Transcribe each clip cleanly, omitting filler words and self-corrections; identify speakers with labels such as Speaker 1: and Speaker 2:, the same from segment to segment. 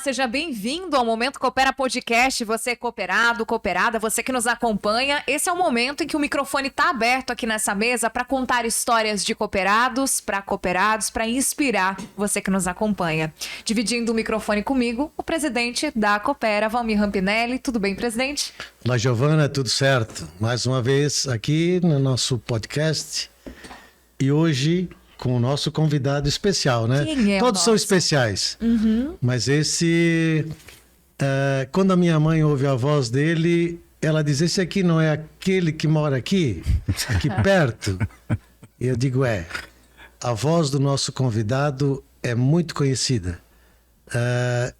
Speaker 1: seja bem-vindo ao Momento Coopera Podcast. Você cooperado, cooperada, você que nos acompanha. Esse é o momento em que o microfone está aberto aqui nessa mesa para contar histórias de cooperados, para inspirar você que nos acompanha. Dividindo o microfone comigo, o presidente da Coopera, Valmir Rampinelli. Tudo bem, presidente?
Speaker 2: Olá, Giovana, tudo certo? Mais uma vez aqui no nosso podcast e hoje com o nosso convidado especial, né?
Speaker 1: Quem é
Speaker 2: Todos são especiais, mas esse, quando a minha mãe ouve a voz dele, ela diz, esse aqui não é aquele que mora aqui perto? E eu digo, a voz do nosso convidado é muito conhecida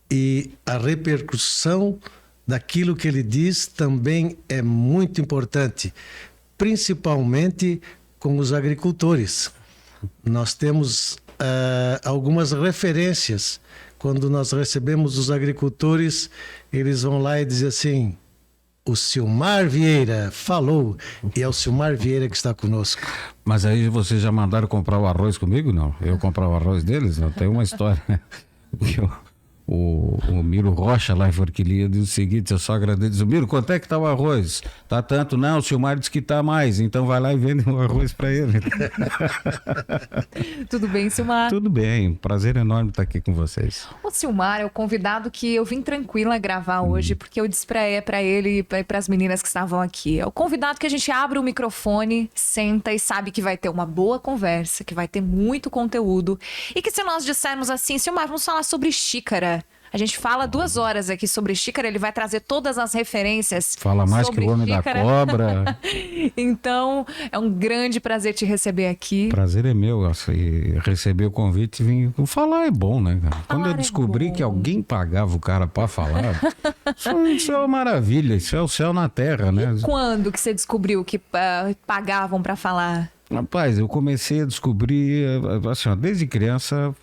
Speaker 2: e a repercussão daquilo que ele diz também é muito importante, principalmente com os agricultores. Nós temos algumas referências. Quando nós recebemos os agricultores, eles vão lá e dizem assim, o Silmar Vieira falou, e é o Silmar Vieira que está conosco.
Speaker 3: Mas aí vocês já mandaram comprar o arroz comigo, não? Eu comprar o arroz deles? Não, tem uma história, né? O Miro Rocha lá em Forquilinha diz o seguinte, eu só agradeço, Miro, quanto é que tá o arroz? Tá tanto? Não, o Silmar disse que tá mais, então vai lá e vende o arroz para ele.
Speaker 1: Tudo bem, Silmar?
Speaker 3: Tudo bem, prazer enorme estar aqui com vocês.
Speaker 1: O Silmar é o convidado que eu vim tranquila gravar hoje, porque eu disse para ele e para as meninas que estavam aqui. É o convidado que a gente abre o microfone, senta e sabe que vai ter uma boa conversa, que vai ter muito conteúdo. E que se nós dissermos assim, Silmar, vamos falar sobre xícara. A gente fala 2 horas aqui sobre xícara, ele vai trazer todas as referências.
Speaker 3: Fala mais que o homem
Speaker 1: xícara.
Speaker 3: Da cobra.
Speaker 1: Então, é um grande prazer te receber aqui.
Speaker 3: Prazer é meu, e receber o convite e vir falar é bom, né, cara? Quando eu descobri que alguém pagava o cara para falar, isso é uma maravilha, isso é o céu na terra, né?
Speaker 1: E quando que você descobriu que pagavam para falar?
Speaker 3: Rapaz, eu comecei a descobrir, assim, ó, desde criança,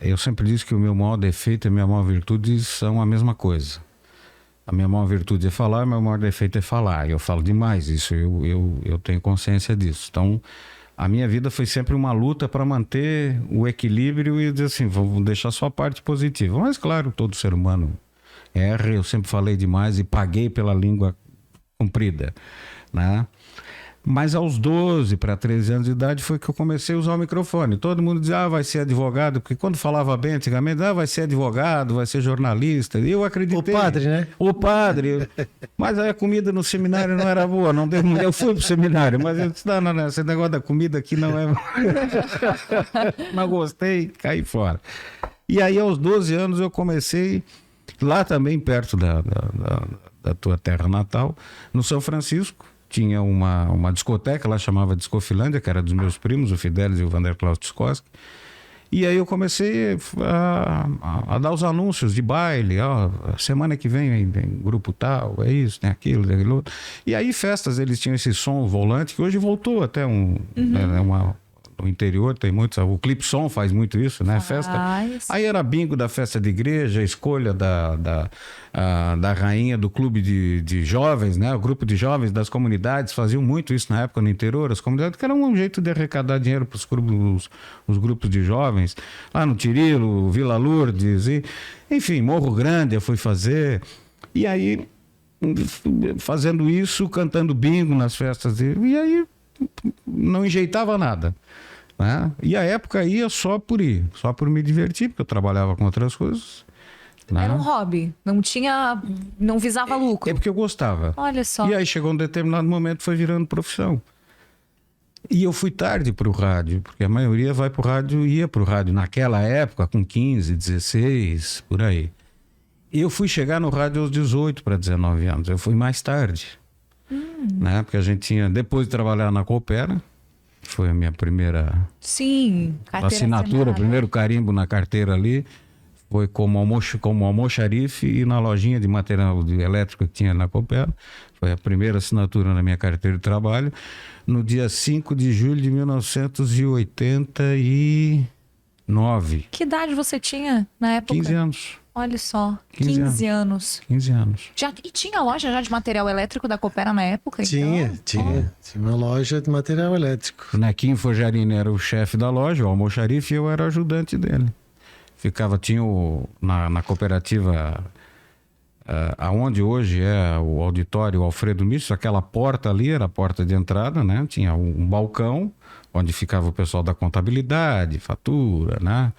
Speaker 3: eu sempre disse que o meu maior defeito e a minha maior virtude são a mesma coisa. A minha maior virtude é falar, o meu maior defeito é falar. Eu falo demais, isso eu tenho consciência disso. Então, a minha vida foi sempre uma luta para manter o equilíbrio e dizer assim, vou deixar só a parte positiva. Mas, claro, todo ser humano erra, eu sempre falei demais e paguei pela língua comprida, né? Mas aos 12 para 13 anos de idade foi que eu comecei a usar o microfone. Todo mundo dizia, vai ser advogado, porque quando falava bem antigamente, vai ser advogado, vai ser jornalista. E eu acreditei.
Speaker 2: O padre, né?
Speaker 3: O padre. Mas aí a comida no seminário não era boa, não deu. Eu fui pro seminário, mas eu disse, não, esse negócio da comida aqui não é... Não gostei, caí fora. E aí aos 12 anos eu comecei, lá também perto da tua terra natal, no São Francisco. Tinha uma discoteca lá, chamava Discofilândia, que era dos meus primos, o Fidelis e o Vanderklaus Tskoski. E aí eu comecei a dar os anúncios de baile, semana que vem grupo tal, é isso, tem aquilo, tem aquilo outro. E aí festas, eles tinham esse som volante, que hoje voltou até no interior, tem muitos, o Clipe Som faz muito isso, né? Festa. Aí era bingo da festa de igreja, escolha da rainha do clube de jovens, né? O grupo de jovens das comunidades faziam muito isso na época no interior, as comunidades, que era um jeito de arrecadar dinheiro para os grupos de jovens. Lá no Tirilo, Vila Lourdes, enfim, Morro Grande eu fui fazer. E aí, fazendo isso, cantando bingo nas festas. E aí, não enjeitava nada. Né? E a época ia só por me divertir, porque eu trabalhava com outras coisas. Né?
Speaker 1: Era um hobby, não visava lucro.
Speaker 3: É porque eu gostava.
Speaker 1: Olha só.
Speaker 3: E aí chegou um determinado momento, foi virando profissão. E eu fui tarde para o rádio, porque a maioria ia para o rádio naquela época, com 15, 16, por aí. E eu fui chegar no rádio aos 18 para 19 anos, eu fui mais tarde. Né? Porque a gente tinha, depois de trabalhar na Coopera, foi a minha primeira assinatura, primeiro carimbo na carteira ali, foi como almoxarife e na lojinha de material elétrico que tinha na Coopera. Foi a primeira assinatura na minha carteira de trabalho, no dia 5 de julho de 1989.
Speaker 1: Que idade você tinha na época?
Speaker 3: 15 anos.
Speaker 1: Olha só, 15 anos.
Speaker 3: 15 anos.
Speaker 1: E tinha loja já de material elétrico da Coopera na época?
Speaker 2: Tinha uma loja de material elétrico.
Speaker 3: O Nequinho Forjarini era o chefe da loja, o almoxarife, e eu era ajudante dele. tinha na cooperativa, aonde hoje é o auditório Alfredo Misto, aquela porta ali era a porta de entrada, né? Tinha um balcão onde ficava o pessoal da contabilidade, fatura, né?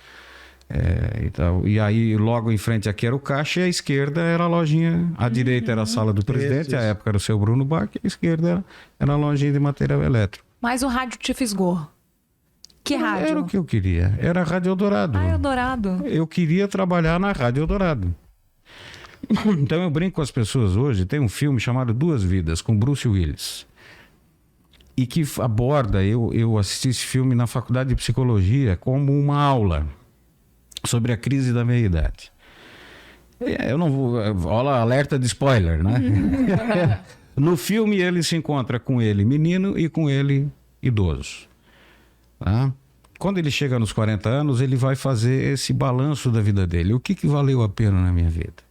Speaker 3: E aí logo em frente aqui era o caixa e à esquerda era a lojinha, à direita era a sala do presidente,
Speaker 2: Isso.
Speaker 3: à época era o seu Bruno Bach, e à esquerda era a lojinha de material elétrico.
Speaker 1: Mas o rádio te fisgou. Que rádio?
Speaker 3: Era o que eu queria, era a Rádio Eldorado.
Speaker 1: Ah, Eldorado.
Speaker 3: Eu queria trabalhar na Rádio Eldorado. Então eu brinco com as pessoas hoje, tem um filme chamado Duas Vidas, com Bruce Willis. E que aborda, eu assisti esse filme na faculdade de psicologia como uma aula sobre a crise da meia-idade. Eu não vou... Olha, alerta de spoiler, né? No filme ele se encontra com ele menino e com ele idoso. Tá? Quando ele chega nos 40 anos, ele vai fazer esse balanço da vida dele. O que valeu a pena na minha vida?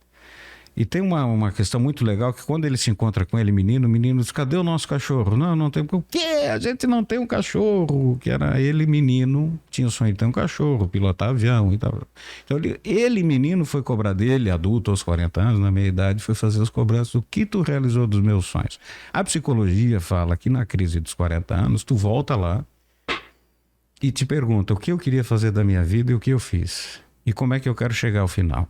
Speaker 3: E tem uma questão muito legal, que quando ele se encontra com ele menino, o menino diz, cadê o nosso cachorro? Não tem. O quê? A gente não tem um cachorro. Que era ele menino, tinha o sonho de ter um cachorro, pilotar avião e tal. Então ele menino foi cobrar dele, adulto aos 40 anos, na meia idade, foi fazer as cobranças. O que tu realizou dos meus sonhos? A psicologia fala que na crise dos 40 anos, tu volta lá e te pergunta o que eu queria fazer da minha vida e o que eu fiz. E como é que eu quero chegar ao final.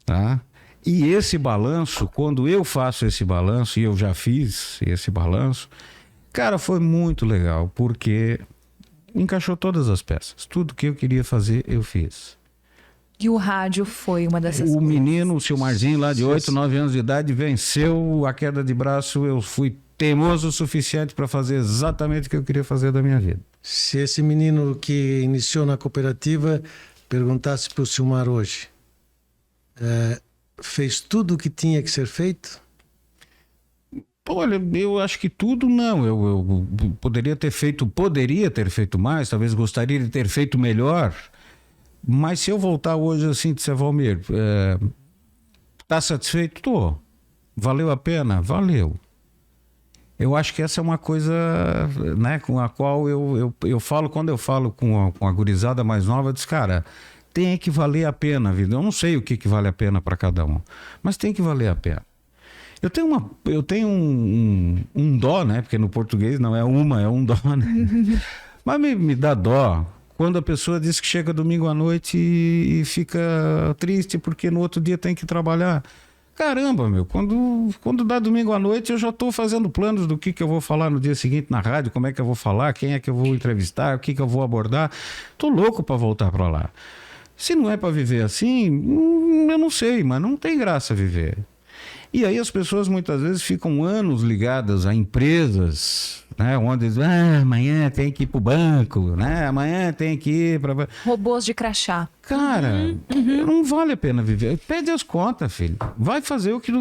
Speaker 3: Tá? E esse balanço, quando eu faço esse balanço, e eu já fiz esse balanço, cara, foi muito legal, porque encaixou todas as peças. Tudo que eu queria fazer, eu fiz.
Speaker 1: E o rádio foi uma dessas
Speaker 3: O menino, o Silmarzinho, lá de 8, 9 anos de idade, venceu a queda de braço. Eu fui teimoso o suficiente para fazer exatamente o que eu queria fazer da minha vida.
Speaker 2: Se esse menino que iniciou na cooperativa perguntasse para o Silmar hoje, fez tudo o que tinha que ser feito?
Speaker 3: Olha, eu acho que tudo não. Eu poderia ter feito mais, talvez gostaria de ter feito melhor. Mas se eu voltar hoje assim, disser, Valmir, tá satisfeito? Tô. Valeu a pena? Valeu. Eu acho que essa é uma coisa, né, com a qual eu falo, quando eu falo com a gurizada mais nova, eu diz, cara, tem que valer a pena a vida. Eu não sei o que vale a pena para cada um, mas tem que valer a pena. Eu tenho um dó, né? Porque no português não é uma, é um dó, né? Mas me dá dó quando a pessoa diz que chega domingo à noite e fica triste porque no outro dia tem que trabalhar. Caramba, meu, quando dá domingo à noite eu já estou fazendo planos do que eu vou falar no dia seguinte na rádio, como é que eu vou falar, quem é que eu vou entrevistar, o que eu vou abordar. Tô louco para voltar para lá. Se não é para viver assim, eu não sei, mas não tem graça viver. E aí as pessoas muitas vezes ficam anos ligadas a empresas, né, onde dizem, amanhã tem que ir para o banco, né, amanhã tem que ir para...
Speaker 1: Robôs de crachá.
Speaker 3: Cara, não vale a pena viver. Pede as contas, filho. Vai fazer o que...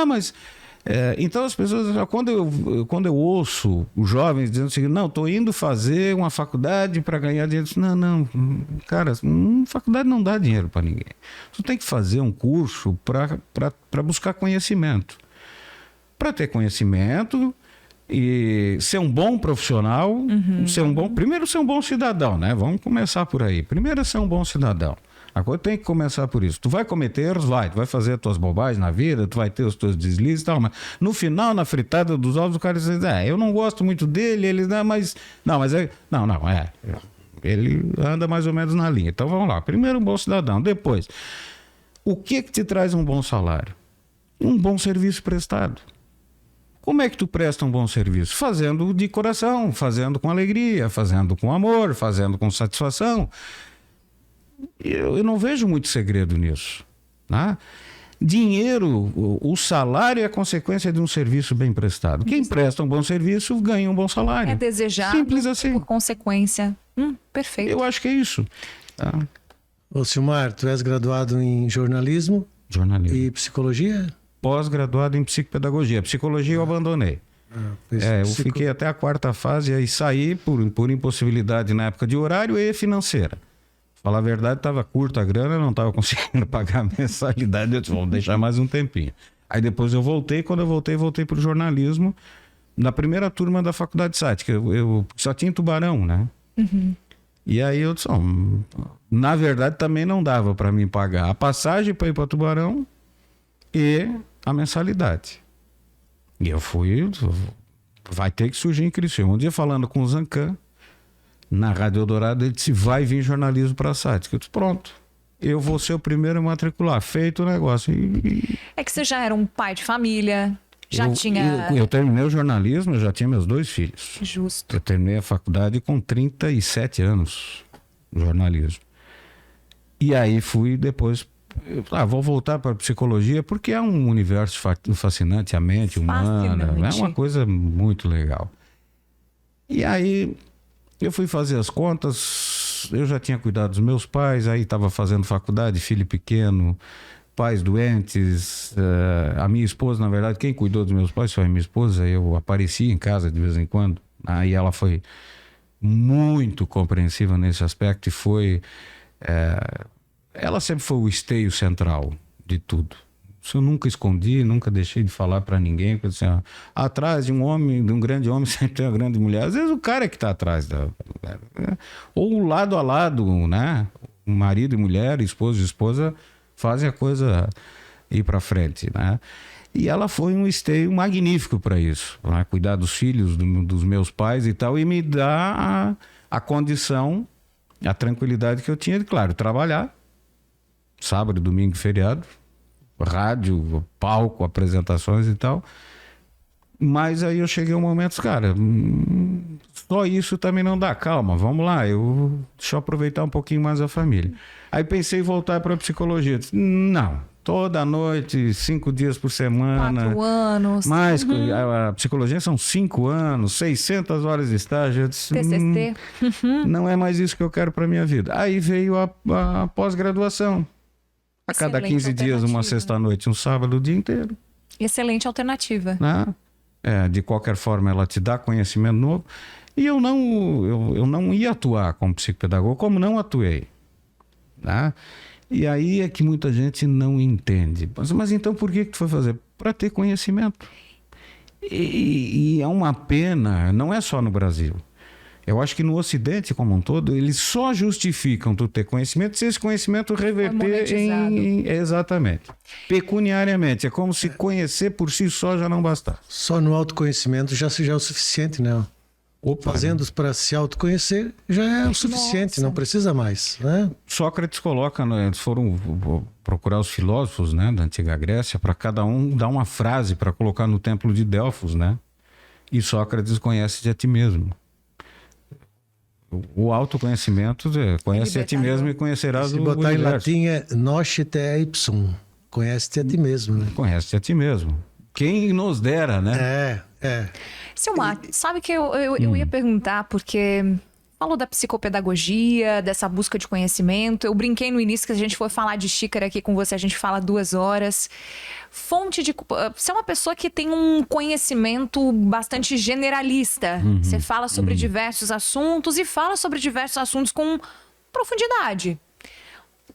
Speaker 3: mas... então as pessoas, quando eu ouço os jovens dizendo assim, não, estou indo fazer uma faculdade para ganhar dinheiro. Não, cara, faculdade não dá dinheiro para ninguém. Tu tem que fazer um curso para buscar conhecimento. Para ter conhecimento e ser um bom profissional, primeiro ser um bom cidadão, né? Vamos começar por aí. Primeiro é ser um bom cidadão. A coisa tem que começar por isso. Tu vai cometer erros? Tu vai fazer as tuas bobagens na vida, tu vai ter os teus deslizes e tal, mas no final, na fritada dos ovos, o cara diz, eu não gosto muito dele, ele dá, mas... Ele anda mais ou menos na linha. Então vamos lá. Primeiro, um bom cidadão. Depois, o que te traz um bom salário? Um bom serviço prestado. Como é que tu presta um bom serviço? Fazendo de coração, fazendo com alegria, fazendo com amor, fazendo com satisfação. Eu não vejo muito segredo nisso, né? Dinheiro, o salário é a consequência de um serviço bem prestado. Quem presta um bom serviço ganha um bom salário.
Speaker 1: É desejado.
Speaker 3: Simples assim.
Speaker 1: Por consequência. Perfeito.
Speaker 3: Eu acho que é isso. Tá?
Speaker 2: Ô Silmar, tu és graduado em jornalismo e psicologia?
Speaker 3: Pós-graduado em psicopedagogia. Psicologia eu abandonei. Eu fiquei até a 4ª fase e saí por impossibilidade na época de horário e financeira. Falar a verdade, estava curta a grana, não estava conseguindo pagar a mensalidade. Eu disse, vamos deixar mais um tempinho. Aí depois eu voltei, quando eu voltei para o jornalismo, na primeira turma da faculdade de site, que eu só tinha Tubarão, né? E aí eu disse, na verdade também não dava para mim pagar a passagem para ir para Tubarão e a mensalidade. E eu fui, vai ter que surgir em Criciúma. Um dia falando com o Zancan, na Rádio Eldorado, ele disse, vai vir jornalismo para a SATIC. Eu disse, pronto, eu vou ser o primeiro a matricular. Feito o negócio.
Speaker 1: É que você já era um pai de família, já tinha...
Speaker 3: Eu terminei o jornalismo, eu já tinha meus 2 filhos.
Speaker 1: Justo.
Speaker 3: Eu terminei a faculdade com 37 anos, jornalismo. E aí fui depois... vou voltar para a psicologia, porque é um universo fascinante, a mente humana. É uma coisa muito legal. E aí eu fui fazer as contas, eu já tinha cuidado dos meus pais, aí estava fazendo faculdade, filho pequeno, pais doentes, a minha esposa, na verdade, quem cuidou dos meus pais foi a minha esposa, eu aparecia em casa de vez em quando, aí ela foi muito compreensiva nesse aspecto e foi... ela sempre foi o esteio central de tudo. Isso eu nunca escondi, nunca deixei de falar para ninguém. Porque, assim, atrás de um homem, de um grande homem, sempre tem uma grande mulher. Às vezes o cara é que está atrás da... Ou lado a lado, né? Marido e mulher, esposo e esposa fazem a coisa ir para frente, né? E ela foi um esteio magnífico para isso, né? Cuidar dos filhos, dos meus pais e tal, e me dar a condição, a tranquilidade que eu tinha de, claro, trabalhar. Sábado, domingo, feriado, rádio, palco, apresentações e tal. Mas aí eu cheguei a um momento, cara, só isso também não dá. Calma, vamos lá, deixa eu aproveitar um pouquinho mais a família. Aí pensei em voltar para a psicologia. Disse, não, toda noite, 5 dias por semana.
Speaker 1: 4 anos.
Speaker 3: Mas a psicologia são 5 anos, 600 horas de estágio. Eu disse,
Speaker 1: TCC.
Speaker 3: Não é mais isso que eu quero para minha vida. Aí veio a pós-graduação. A cada 15 dias, uma sexta-noite, um sábado, o dia inteiro.
Speaker 1: Excelente alternativa.
Speaker 3: Né? De qualquer forma, ela te dá conhecimento novo. E eu não ia atuar como psicopedagogo, como não atuei. Né? E aí é que muita gente não entende. Mas então por que tu foi fazer? Para ter conhecimento. E é uma pena, não é só no Brasil. Eu acho que no Ocidente como um todo, eles só justificam tu ter conhecimento se esse conhecimento reverter exatamente. Pecuniariamente. É como se conhecer por si só já não bastasse.
Speaker 2: Só no autoconhecimento já é o suficiente, né? Fazendo para se autoconhecer já é o suficiente, não precisa mais, né?
Speaker 3: Sócrates coloca, né, eles foram procurar os filósofos, né, da antiga Grécia, para cada um dar uma frase para colocar no templo de Delfos, né? E Sócrates conhece-te a ti mesmo. O autoconhecimento conhece a ti mesmo e conhecerás o universo. Se botar em latim
Speaker 2: é noscite ipsum, conhece-te a ti mesmo, né?
Speaker 3: Conhece-te a ti mesmo. Quem nos dera, né?
Speaker 1: Silmar, sabe que eu ia perguntar, porque falou da psicopedagogia, dessa busca de conhecimento. Eu brinquei no início que a gente for falar de xícara aqui com você, a gente fala 2 horas. Fonte de... Você é uma pessoa que tem um conhecimento bastante generalista. Você fala sobre diversos assuntos e fala sobre diversos assuntos com profundidade.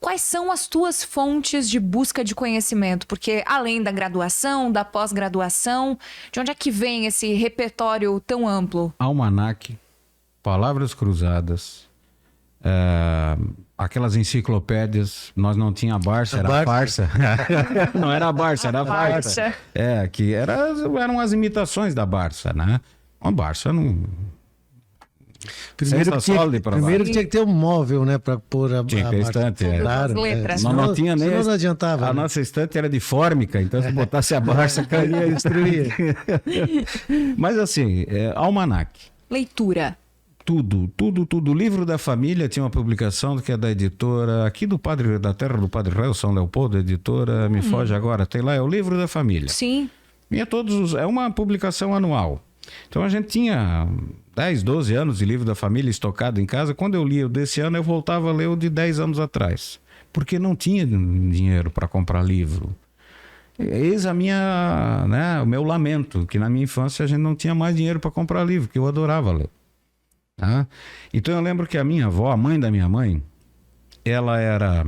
Speaker 1: Quais são as tuas fontes de busca de conhecimento? Porque além da graduação, da pós-graduação, de onde é que vem esse repertório tão amplo?
Speaker 3: Almanaque, palavras cruzadas, aquelas enciclopédias, nós não tinha a Barça, era a Farsa. Não era a Barça, era a Farsa. Que eram as imitações da Barça, né? A Barça não...
Speaker 2: Primeiro que tinha que ter um móvel, né, para pôr a
Speaker 3: estante.
Speaker 1: Claro, letras.
Speaker 3: Não tinha nem.
Speaker 2: Não adiantava.
Speaker 3: A nossa estante era de fórmica, então se botasse a Barça, caía e destruía. Mas assim, almanaque.
Speaker 1: Leitura.
Speaker 3: Tudo. O livro da família tinha uma publicação que é da editora aqui da terra do Padre Rael, São Leopoldo, editora, me foge agora, tem lá, é o livro da família.
Speaker 1: Sim.
Speaker 3: E é uma publicação anual. Então a gente tinha 10, 12 anos de livro da família estocado em casa. Quando eu lia o desse ano, eu voltava a ler o de 10 anos atrás. Porque não tinha dinheiro para comprar livro. Eis o meu lamento, que na minha infância a gente não tinha mais dinheiro para comprar livro, que eu adorava ler. Tá? Então eu lembro que a minha avó, a mãe da minha mãe, ela era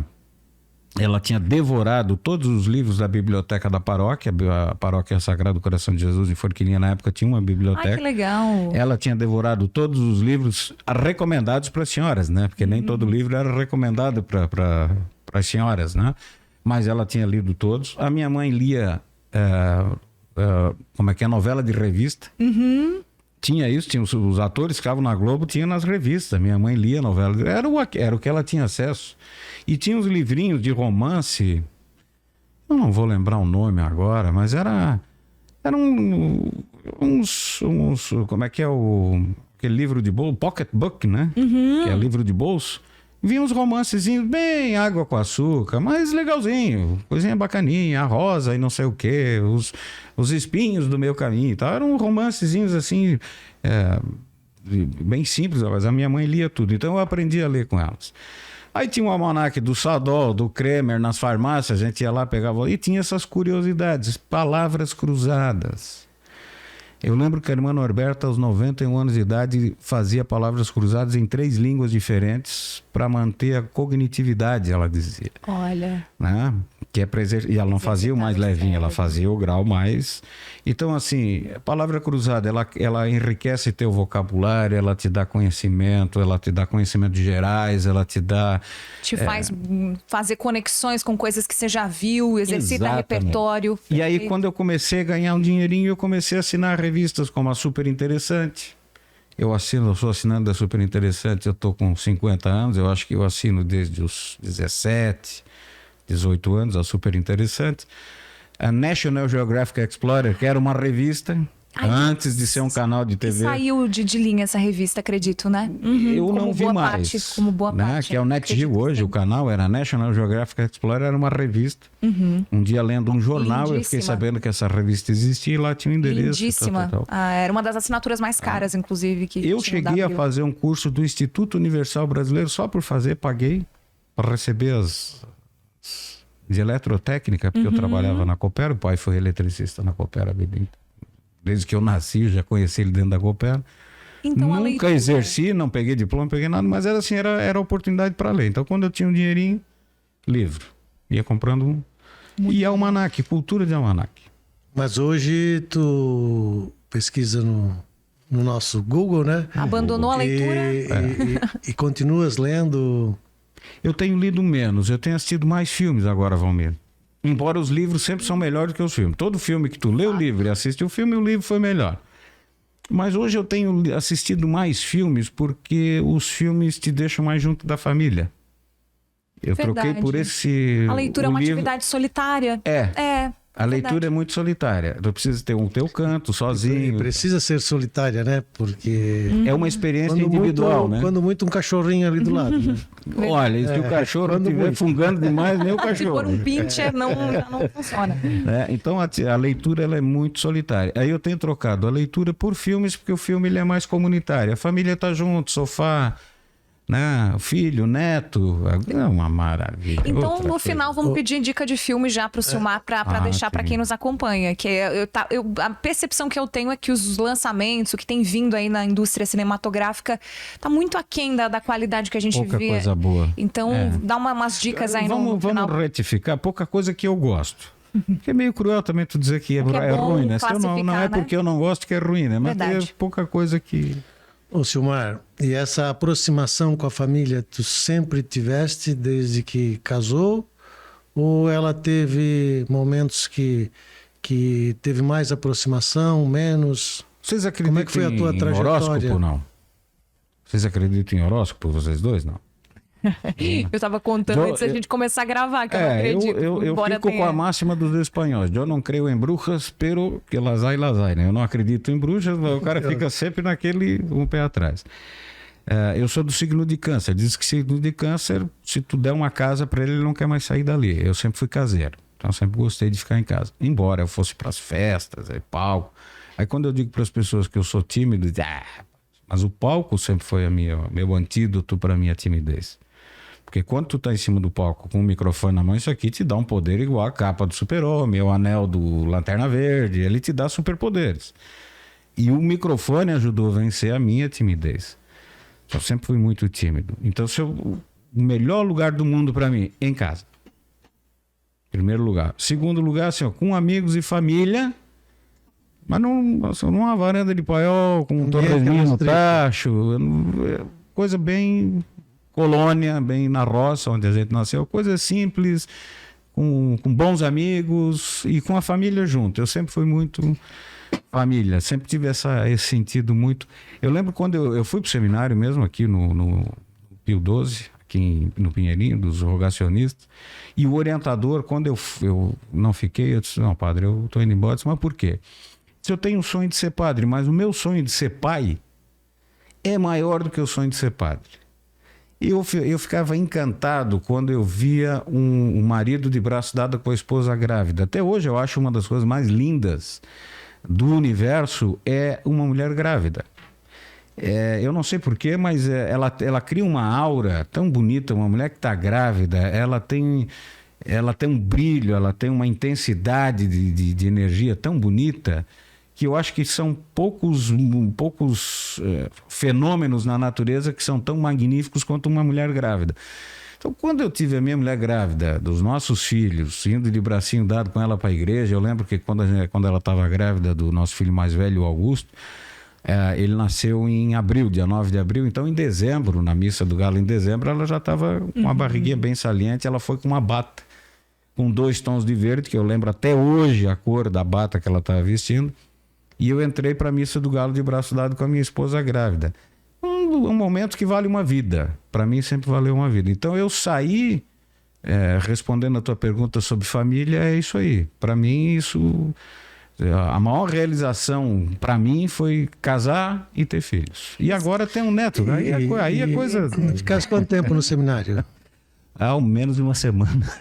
Speaker 3: ela tinha devorado todos os livros da biblioteca da paróquia. A paróquia Sagrado Coração de Jesus em Forquilinha, na época, tinha uma biblioteca.
Speaker 1: Ai, que legal.
Speaker 3: Ela tinha devorado todos os livros recomendados para as senhoras, né? Porque nem todo livro era recomendado para as senhoras, né? Mas ela tinha lido todos. A minha mãe lia, como é que é? Novela de revista. Tinha isso, tinha os atores que estavam na Globo, tinha nas revistas. Minha mãe lia novela, era o que ela tinha acesso. E tinha uns livrinhos de romance, eu não vou lembrar o nome agora, mas eram uns, como é que é aquele livro de bolso, pocket book, né? Que é livro de bolso. Vinha uns romancezinhos bem água com açúcar, mas legalzinho, coisinha bacaninha, a rosa e não sei o quê, os espinhos do meu caminho e tal. Eram romancezinhos assim, bem simples, mas a minha mãe lia tudo, então eu aprendi a ler com elas. Aí tinha um almanaque do Sadol, do Kremer, nas farmácias, a gente ia lá, pegava, e tinha essas curiosidades, palavras cruzadas. Eu lembro que a irmã Norberta, aos 91 anos de idade, fazia palavras cruzadas em 3 línguas diferentes para manter a cognitividade, ela dizia.
Speaker 1: Olha.
Speaker 3: Né? Que é e ela não fazia o mais levinho, ela fazia o grau mais. Então, assim, a palavra cruzada, ela enriquece teu vocabulário, ela te dá conhecimento gerais, ela te dá...
Speaker 1: Te faz fazer conexões com coisas que você já viu, exercita repertório.
Speaker 3: E aí, quando eu comecei a ganhar um dinheirinho, eu comecei a assinar revistas como a Super Interessante. Eu sou assinando da Super Interessante, eu estou com 50 anos, eu acho que eu assino desde os 17, 18 anos, a Super Interessante. A National Geographic Explorer, que era uma revista, antes de ser um canal de TV.
Speaker 1: Saiu de linha essa revista, acredito, né?
Speaker 3: Eu não vi mais.
Speaker 1: Como boa parte.
Speaker 3: Que é o Net Geo hoje, o canal era National Geographic Explorer, era uma revista. Um dia lendo um jornal, lindíssima. Eu fiquei sabendo que essa revista existia e lá tinha um endereço.
Speaker 1: Lindíssima.
Speaker 3: Tal.
Speaker 1: Era uma das assinaturas mais caras, inclusive. Que
Speaker 3: eu cheguei a fazer um curso do Instituto Universal Brasileiro só por fazer, paguei para receber de eletrotécnica, porque eu trabalhava na Coopera, o pai foi eletricista na Coopera a vida inteira. Desde que eu nasci, eu já conheci ele dentro da Coopera. Então, nunca exerci, não peguei diploma, não peguei nada, mas era assim, era oportunidade para ler. Então, quando eu tinha um dinheirinho, livro. Ia comprando um. E almanaque, cultura de almanaque.
Speaker 2: Mas hoje tu pesquisa no nosso Google, né?
Speaker 1: Abandonou a leitura?
Speaker 2: E continuas lendo...
Speaker 3: Eu tenho lido menos, eu tenho assistido mais filmes agora, Valmir. Embora os livros sempre são melhores do que os filmes. Todo filme que tu lê o livro e assiste o filme, o livro foi melhor. Mas hoje eu tenho assistido mais filmes porque os filmes te deixam mais junto da família. Eu troquei por esse...
Speaker 1: A leitura é uma atividade solitária.
Speaker 3: A leitura é muito solitária. Tu precisa ter o teu canto, sozinho.
Speaker 2: E precisa ser solitária, né? Porque...
Speaker 3: É uma experiência individual, né?
Speaker 2: Quando muito um cachorrinho ali do lado. Né?
Speaker 3: Olha, se o cachorro estiver fungando demais, nem o cachorro. Se
Speaker 1: for um pincher, já não funciona.
Speaker 3: Então a leitura ela é muito solitária. Aí eu tenho trocado a leitura por filmes, porque o filme ele é mais comunitário. A família está junto, sofá... né? O filho, o neto, é uma maravilha.
Speaker 1: Então, no final, vamos pedir dica de filme já para o Silmar, para deixar para quem nos acompanha. Que a percepção que eu tenho é que os lançamentos, o que tem vindo aí na indústria cinematográfica, tá muito aquém da qualidade que a gente
Speaker 3: pouca
Speaker 1: vê.
Speaker 3: Pouca coisa boa.
Speaker 1: Então, dá umas dicas aí no final.
Speaker 3: Vamos retificar, pouca coisa que eu gosto. Porque é meio cruel também tu dizer que é ruim, né? Não é porque eu não gosto que é ruim, né? Mas é pouca coisa que...
Speaker 2: Ô, Silmar, e essa aproximação com a família, tu sempre tiveste desde que casou? Ou ela teve momentos que teve mais aproximação, menos?
Speaker 3: Vocês acreditam
Speaker 2: Como é que foi a tua trajetória?
Speaker 3: Horóscopo, não? Vocês acreditam em horóscopo, vocês dois, não?
Speaker 1: Eu estava contando antes da gente começar a gravar, que eu não acredito.
Speaker 3: Eu fico com a máxima dos espanhóis. Eu não creio em bruxas, pero que las hay, né? Eu não acredito em bruxas, o cara fica sempre naquele um pé atrás. Eu sou do signo de Câncer. Diz que signo de Câncer, se tu der uma casa para ele não quer mais sair dali. Eu sempre fui caseiro. Então eu sempre gostei de ficar em casa. Embora eu fosse para as festas, palco. Aí quando eu digo para as pessoas que eu sou tímido, mas o palco sempre foi meu antídoto para a minha timidez. Porque quando tu tá em cima do palco com o microfone na mão, isso aqui te dá um poder igual a capa do Super-Homem, o anel do Lanterna Verde, ele te dá superpoderes. E o microfone ajudou a vencer a minha timidez. Eu sempre fui muito tímido. Então, o melhor lugar do mundo para mim, em casa. Primeiro lugar. Segundo lugar, assim, ó, com amigos e família, mas não, assim, numa varanda de paiol, com um torresminho no tacho, coisa bem colônia, bem na roça, onde a gente nasceu, coisa simples, com bons amigos e com a família junto. Eu sempre fui muito família, sempre tive esse sentido muito... Eu lembro quando eu fui para o seminário mesmo, aqui no Pio XII, aqui no Pinheirinho, dos rogacionistas, e o orientador, quando eu não fiquei, eu disse, não, padre, eu estou indo embora. Eu disse, mas por quê? Se eu tenho o sonho de ser padre, mas o meu sonho de ser pai é maior do que o sonho de ser padre. E eu ficava encantado quando eu via um marido de braço dado com a esposa grávida. Até hoje eu acho uma das coisas mais lindas do universo é uma mulher grávida. Eu não sei porquê, mas ela cria uma aura tão bonita. Uma mulher que está grávida, ela tem um brilho, ela tem uma intensidade de energia tão bonita, que eu acho que são poucos fenômenos na natureza que são tão magníficos quanto uma mulher grávida. Então, quando eu tive a minha mulher grávida, dos nossos filhos, indo de bracinho dado com ela para a igreja, eu lembro que quando ela estava grávida do nosso filho mais velho, o Augusto, ele nasceu em abril, dia 9 de abril, então em dezembro, na missa do Galo em dezembro, ela já estava com uma barriguinha bem saliente, ela foi com uma bata, com 2 tons de verde, que eu lembro até hoje a cor da bata que ela estava vestindo, e eu entrei para a missa do Galo de braço dado com a minha esposa grávida. Um momento que vale uma vida. Para mim sempre valeu uma vida. Então eu saí, respondendo a tua pergunta sobre família, é isso aí. Para mim isso... A maior realização para mim foi casar e ter filhos. E agora tem um neto. Aí a coisa...
Speaker 2: Ficaste quanto tempo no seminário?
Speaker 3: Menos de uma semana.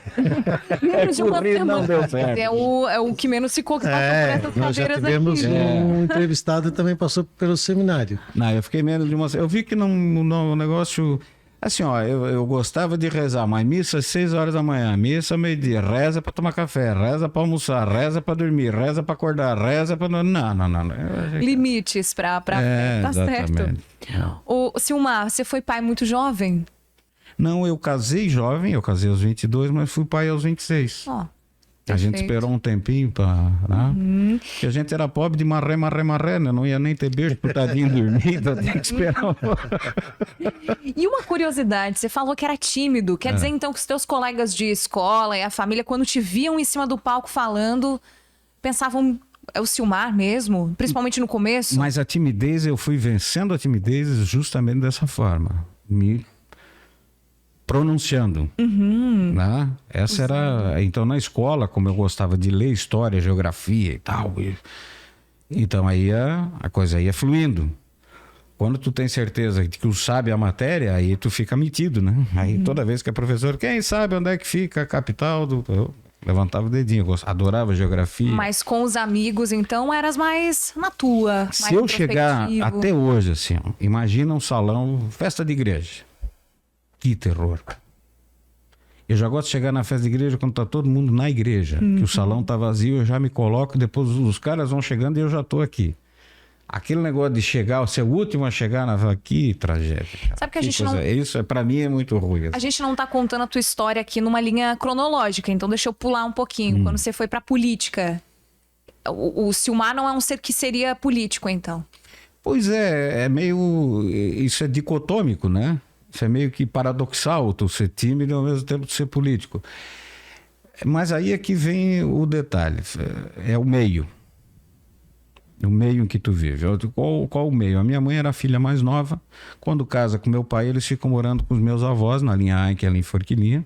Speaker 1: Menos de uma semana.
Speaker 3: Não deu certo.
Speaker 1: É o que menos ficou que passou por essas
Speaker 2: nós já
Speaker 1: cadeiras
Speaker 2: tivemos
Speaker 1: aqui.
Speaker 2: um entrevistado que também passou pelo seminário.
Speaker 3: Não, eu fiquei menos de uma semana. Eu vi que no negócio... Assim, ó, eu gostava de rezar, mas missa às 6 horas da manhã, missa meio-dia, reza para tomar café, reza para almoçar, reza para dormir, reza para acordar, reza para... Não.
Speaker 1: Limites para tá
Speaker 3: exatamente.
Speaker 1: certo. O Silmar, você foi pai muito jovem?
Speaker 3: Não, eu casei jovem, eu casei aos 22, mas fui pai aos 26.
Speaker 1: Ó,
Speaker 3: a gente
Speaker 1: perfeito.
Speaker 3: esperou um tempinho para... Né? Porque a gente era pobre de marré, né? Não ia nem ter beijo pro tadinho dormir, então tinha que esperar.
Speaker 1: E uma curiosidade, você falou que era tímido. Quer dizer, então, que os teus colegas de escola e a família, quando te viam em cima do palco falando, pensavam, é o Silmar mesmo? Principalmente no começo?
Speaker 3: Mas a timidez, eu fui vencendo a timidez justamente dessa forma. Me pronunciando. Né? Essa era... Então, na escola, como eu gostava de ler história, geografia e tal, então aí a coisa ia fluindo. Quando tu tem certeza de que tu sabe a matéria, aí tu fica metido, né? Aí toda vez que é professor, quem sabe onde é que fica a capital do... Eu levantava o dedinho, eu adorava geografia.
Speaker 1: Mas com os amigos, então, eras mais na tua.
Speaker 3: Se eu chegar até hoje, assim, ó, imagina um salão, festa de igreja. Que terror. Eu já gosto de chegar na festa de igreja quando tá todo mundo na igreja. Que o salão tá vazio, eu já me coloco, depois os caras vão chegando e eu já tô aqui. Aquele negócio de chegar, ser o último a chegar que tragédia.
Speaker 1: Sabe que a gente não...
Speaker 3: Isso pra mim é muito ruim. Assim.
Speaker 1: A gente não tá contando a tua história aqui numa linha cronológica, então deixa eu pular um pouquinho. Quando você foi pra política, o Silmar não é um ser que seria político, então?
Speaker 3: Pois é meio... Isso é dicotômico, né? Isso é meio que paradoxal, tu ser tímido e ao mesmo tempo tu ser político. Mas aí é que vem o detalhe, é o meio. O meio em que tu vive. Qual o meio? A minha mãe era a filha mais nova. Quando casa com meu pai, eles ficam morando com os meus avós, na linha A, que é ali em Forquilinha,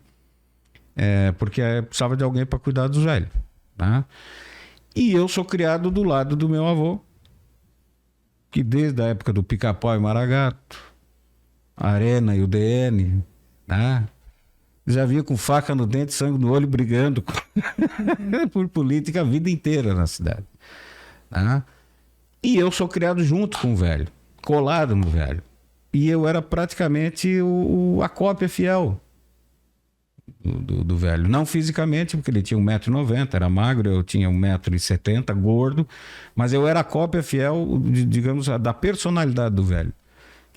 Speaker 3: porque precisava de alguém para cuidar dos velhos. Tá? E eu sou criado do lado do meu avô, que desde a época do Pica-Pau e Maragato, a Arena e o DN, tá? Já vinha com faca no dente, sangue no olho, brigando por política a vida inteira na cidade. Tá? E eu sou criado junto com o velho, colado no velho. E eu era praticamente a cópia fiel do velho. Não fisicamente, porque ele tinha 1,90 m, era magro, eu tinha 1,70 m, gordo. Mas eu era a cópia fiel, digamos, da personalidade do velho.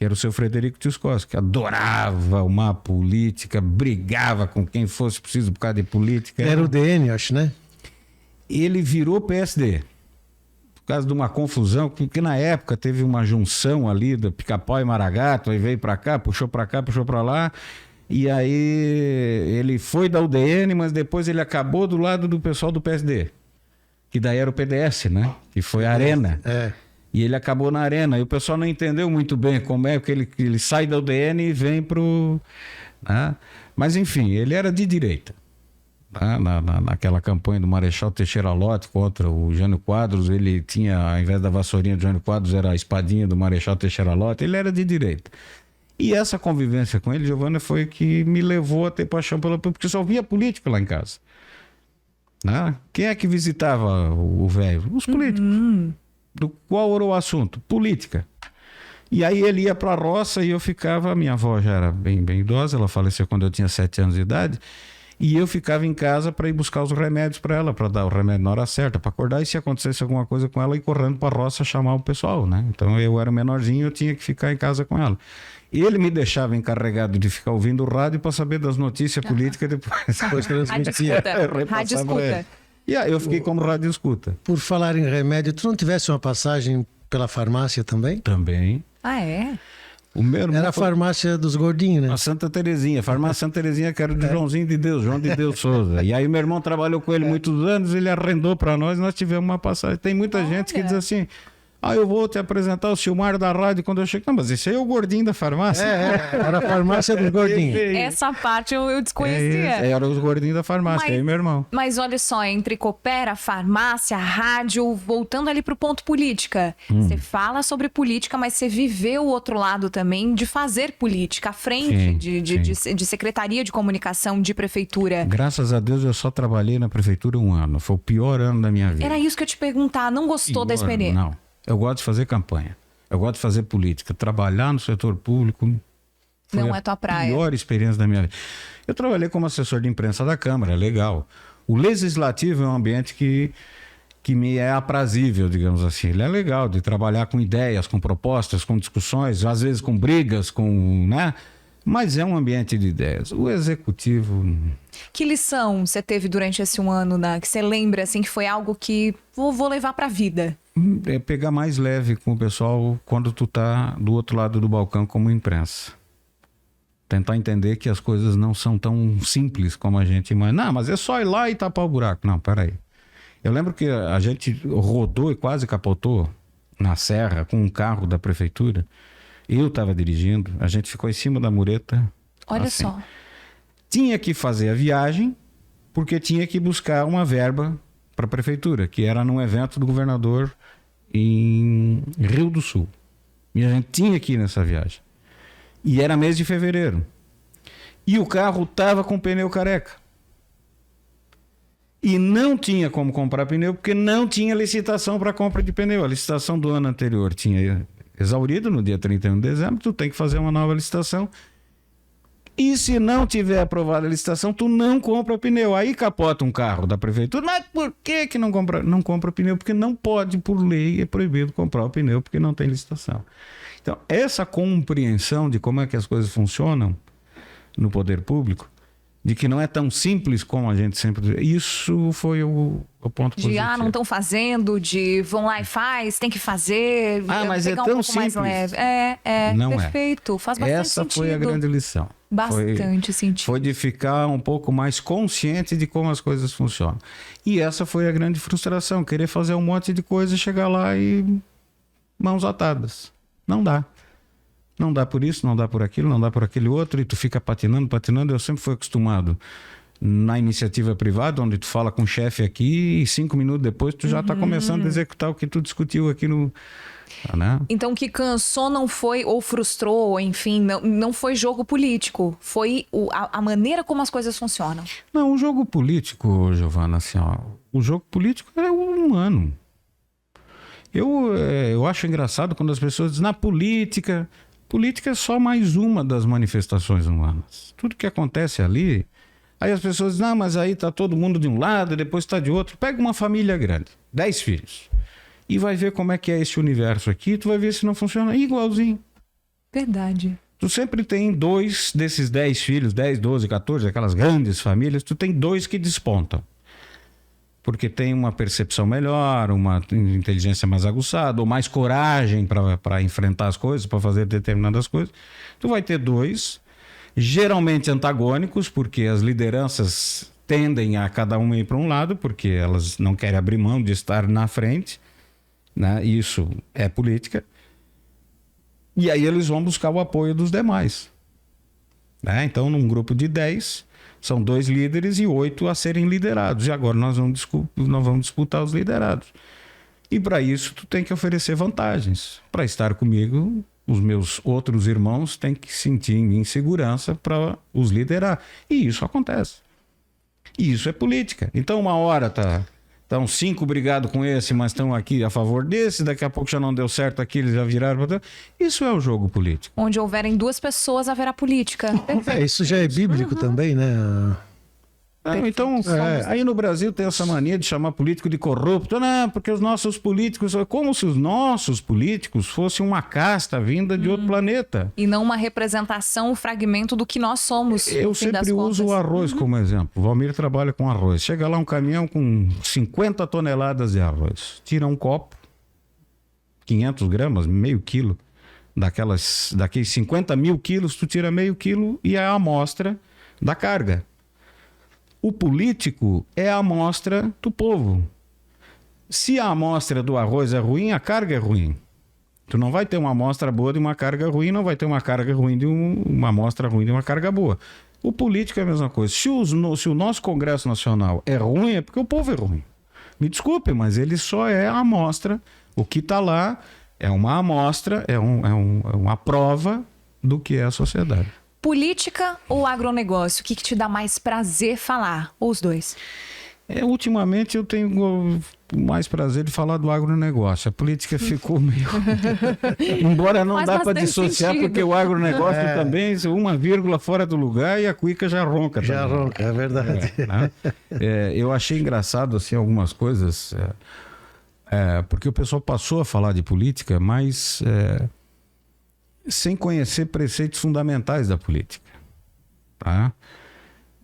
Speaker 3: que era o seu Frederico Tiscos, que adorava uma política, brigava com quem fosse preciso por causa de política.
Speaker 2: Era o DN, acho, né?
Speaker 3: Ele virou PSD. Por causa de uma confusão, porque na época teve uma junção ali do Pica-Pau e Maragato, aí veio para cá, puxou para lá, e aí ele foi da UDN, mas depois ele acabou do lado do pessoal do PSD, que daí era o PDS, né? Que foi a Arena.
Speaker 2: É.
Speaker 3: E ele acabou na Arena, e o pessoal não entendeu muito bem como é que ele sai da UDN e vem pro... Né? Mas enfim, ele era de direita. Naquela campanha do Marechal Teixeira Lott contra o Jânio Quadros, ele tinha, ao invés da vassourinha do Jânio Quadros, era a espadinha do Marechal Teixeira Lott. Ele era de direita. E essa convivência com ele, Giovana, foi que me levou a ter paixão pela política, porque só via política lá em casa. Né? Quem é que visitava o velho? Os políticos. Qual era o assunto? Política. E aí ele ia para a roça e eu ficava... Minha avó já era bem idosa, ela faleceu quando eu tinha 7 anos de idade. E eu ficava em casa para ir buscar os remédios para ela, para dar o remédio na hora certa, para acordar, e se acontecesse alguma coisa com ela, ir correndo para a roça chamar o pessoal, né? Então eu era menorzinho, eu tinha que ficar em casa com ela. Ele me deixava encarregado de ficar ouvindo o rádio para saber das notícias políticas depois.
Speaker 2: Depois transmitia.
Speaker 1: Rádio escuta.
Speaker 3: E aí eu fiquei como rádio escuta.
Speaker 2: Por falar em remédio, tu não tivesse uma passagem pela farmácia também?
Speaker 3: Também.
Speaker 1: Ah, é?
Speaker 3: O meu irmão
Speaker 2: Era a farmácia dos gordinhos, né?
Speaker 3: A Santa Terezinha, farmácia Santa Terezinha, que era de Joãozinho de Deus, João de Deus Souza. E aí meu irmão trabalhou com ele muitos anos, ele arrendou para nós tivemos uma passagem. Tem muita gente que diz assim: eu vou te apresentar o Silmar da rádio quando eu chego. Não, mas esse aí é o gordinho da farmácia.
Speaker 2: Era a farmácia dos gordinhos.
Speaker 1: Essa parte eu desconhecia.
Speaker 3: Era os gordinhos da farmácia, aí meu irmão.
Speaker 1: Mas olha só, entre coopera, farmácia, rádio, voltando ali pro ponto política. Você fala sobre política, mas você viveu o outro lado também de fazer política, à frente de secretaria de comunicação, de prefeitura.
Speaker 3: Graças a Deus eu só trabalhei na prefeitura 1 ano. Foi o pior ano da minha vida.
Speaker 1: Era isso que eu te perguntar, não gostou da experiência?
Speaker 3: Não. Eu gosto de fazer campanha. Eu gosto de fazer política. Trabalhar no setor público
Speaker 1: não é tua praia.
Speaker 3: A pior experiência da minha vida. Eu trabalhei como assessor de imprensa da Câmara, legal. O legislativo é um ambiente que me é aprazível, digamos assim. Ele é legal de trabalhar com ideias, com propostas, com discussões, às vezes com brigas, né? Mas é um ambiente de ideias. O executivo...
Speaker 1: Que lição você teve durante esse 1 ano, que você lembra, assim, que foi algo que vou levar pra vida?
Speaker 3: É pegar mais leve com o pessoal quando tu tá do outro lado do balcão como imprensa. Tentar entender que as coisas não são tão simples como a gente imagina. Não, mas é só ir lá e tapar o buraco. Não, peraí. Eu lembro que a gente rodou e quase capotou na serra com um carro da prefeitura. Eu estava dirigindo, a gente ficou em cima da mureta.
Speaker 1: Olha
Speaker 3: assim.
Speaker 1: só.
Speaker 3: Tinha que fazer a viagem porque tinha que buscar uma verba para a prefeitura, que era num evento do governador em Rio do Sul. E a gente tinha que ir nessa viagem. E era mês de fevereiro. E o carro estava com pneu careca. E não tinha como comprar pneu porque não tinha licitação para compra de pneu. A licitação do ano anterior tinha exaurido no dia 31 de dezembro. Tu tem que fazer uma nova licitação. E se não tiver aprovada a licitação, tu não compra pneu. Aí capota um carro da prefeitura. Mas por que não compra? Não compra pneu porque não pode, por lei, é proibido comprar o pneu porque não tem licitação. Então, essa compreensão de como é que as coisas funcionam no poder público, de que não é tão simples como a gente sempre diz, isso foi o ponto positivo.
Speaker 1: Não estão fazendo, vão lá e faz, tem que fazer.
Speaker 3: Mas
Speaker 1: pegar
Speaker 3: é tão
Speaker 1: um pouco
Speaker 3: simples.
Speaker 1: Mais leve.
Speaker 3: Não
Speaker 1: perfeito. Faz bastante
Speaker 3: Essa
Speaker 1: sentido.
Speaker 3: foi a grande lição.
Speaker 1: Bastante sentido.
Speaker 3: Foi de ficar um pouco mais consciente de como as coisas funcionam. E essa foi a grande frustração, querer fazer um monte de coisa, chegar lá e mãos atadas. Não dá. Não dá por isso, não dá por aquilo, não dá por aquele outro, e tu fica patinando. Eu sempre fui acostumado na iniciativa privada, onde tu fala com o chefe aqui e 5 minutos depois tu já está começando a executar o que tu discutiu aqui no... Né?
Speaker 1: Então o que cansou não foi, ou frustrou, enfim, não foi jogo político, foi a maneira como as coisas funcionam.
Speaker 3: Não, o jogo político, Giovana, assim, o jogo político é humano. Eu acho engraçado quando as pessoas dizem, política é só mais uma das manifestações humanas. Tudo que acontece ali, aí as pessoas dizem, mas aí tá todo mundo de um lado, depois tá de outro. Pega uma família grande, 10 filhos, e vai ver como é que é esse universo aqui, tu vai ver se não funciona igualzinho.
Speaker 1: Verdade.
Speaker 3: Tu sempre tem 2 desses 10 filhos, 10, 12, 14, aquelas grandes famílias, tu tem 2 que despontam. Porque tem uma percepção melhor, uma inteligência mais aguçada, ou mais coragem para enfrentar as coisas, para fazer determinadas coisas. Tu vai ter 2, geralmente antagônicos, porque as lideranças tendem a cada uma ir para um lado, porque elas não querem abrir mão de estar na frente, né? Isso é política. E aí eles vão buscar o apoio dos demais, né? Então, num grupo de 10, são 2 líderes e 8 a serem liderados. E agora nós vamos disputar os liderados. E para isso, tu tem que oferecer vantagens. Para estar comigo, os meus outros irmãos têm que sentir em mim segurança para os liderar. E isso acontece. E isso é política. Então, uma hora estão 5 brigados com esse, mas estão aqui a favor desse, daqui a pouco já não deu certo aqui, eles já viraram. Isso é o jogo político.
Speaker 1: Onde houverem 2 pessoas, haverá política.
Speaker 2: Isso já é bíblico também, né?
Speaker 3: Então, aí no Brasil tem essa mania de chamar político de corrupto, não, porque os nossos políticos, como se os nossos políticos fossem uma casta vinda de outro planeta.
Speaker 1: E não uma representação, um fragmento do que nós somos.
Speaker 3: Eu sempre uso o arroz como exemplo. O Valmir trabalha com arroz. Chega lá um caminhão com 50 toneladas de arroz. Tira um copo, 500 gramas, meio quilo, daqueles 50 mil quilos, tu tira meio quilo e é a amostra da carga. O político é a amostra do povo. Se a amostra do arroz é ruim, a carga é ruim. Tu não vai ter uma amostra boa de uma carga ruim, não vai ter uma carga ruim de uma amostra ruim de uma carga boa. O político é a mesma coisa. Se o nosso Congresso Nacional é ruim, é porque o povo é ruim. Me desculpe, mas ele só é a amostra. O que está lá é uma amostra, é uma prova do que é a sociedade.
Speaker 1: Política ou agronegócio? O que te dá mais prazer falar? Ou os 2?
Speaker 3: Ultimamente eu tenho mais prazer de falar do agronegócio. A política ficou meio... Embora não dá para dissociar, sentido. Porque o agronegócio também, uma vírgula fora do lugar e a cuíca já ronca.
Speaker 2: Já também. Ronca, é verdade.
Speaker 3: Né? Eu achei engraçado assim, algumas coisas, porque o pessoal passou a falar de política, mas... sem conhecer preceitos fundamentais da política, tá?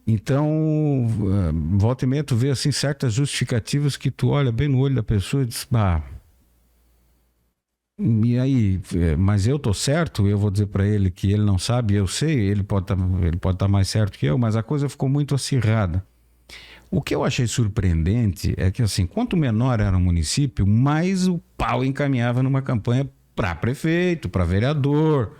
Speaker 3: Então, volta e meia tu vê assim, certas justificativas que tu olha bem no olho da pessoa e diz, e aí, mas eu tô certo, eu vou dizer para ele que ele não sabe, eu sei, ele pode estar mais certo que eu, mas a coisa ficou muito acirrada. O que eu achei surpreendente é que assim, quanto menor era o município, mais o pau encaminhava numa campanha para prefeito, para vereador.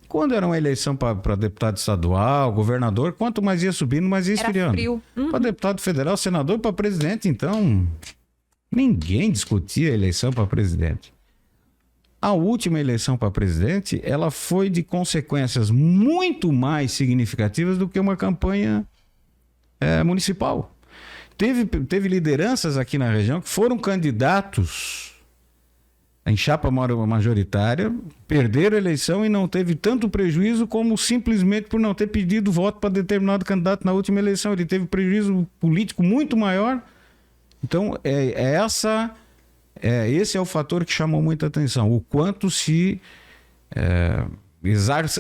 Speaker 3: Quando era uma eleição para deputado estadual, governador, quanto mais ia subindo, mais ia esfriando. Para deputado federal, senador, para presidente, então, ninguém discutia a eleição para presidente. A última eleição para presidente, ela foi de consequências muito mais significativas do que uma campanha municipal. Teve lideranças aqui na região que foram candidatos em chapa majoritária, perderam a eleição e não teve tanto prejuízo como simplesmente por não ter pedido voto para determinado candidato na última eleição. Ele teve prejuízo político muito maior. Então, esse é o fator que chamou muita atenção. O quanto se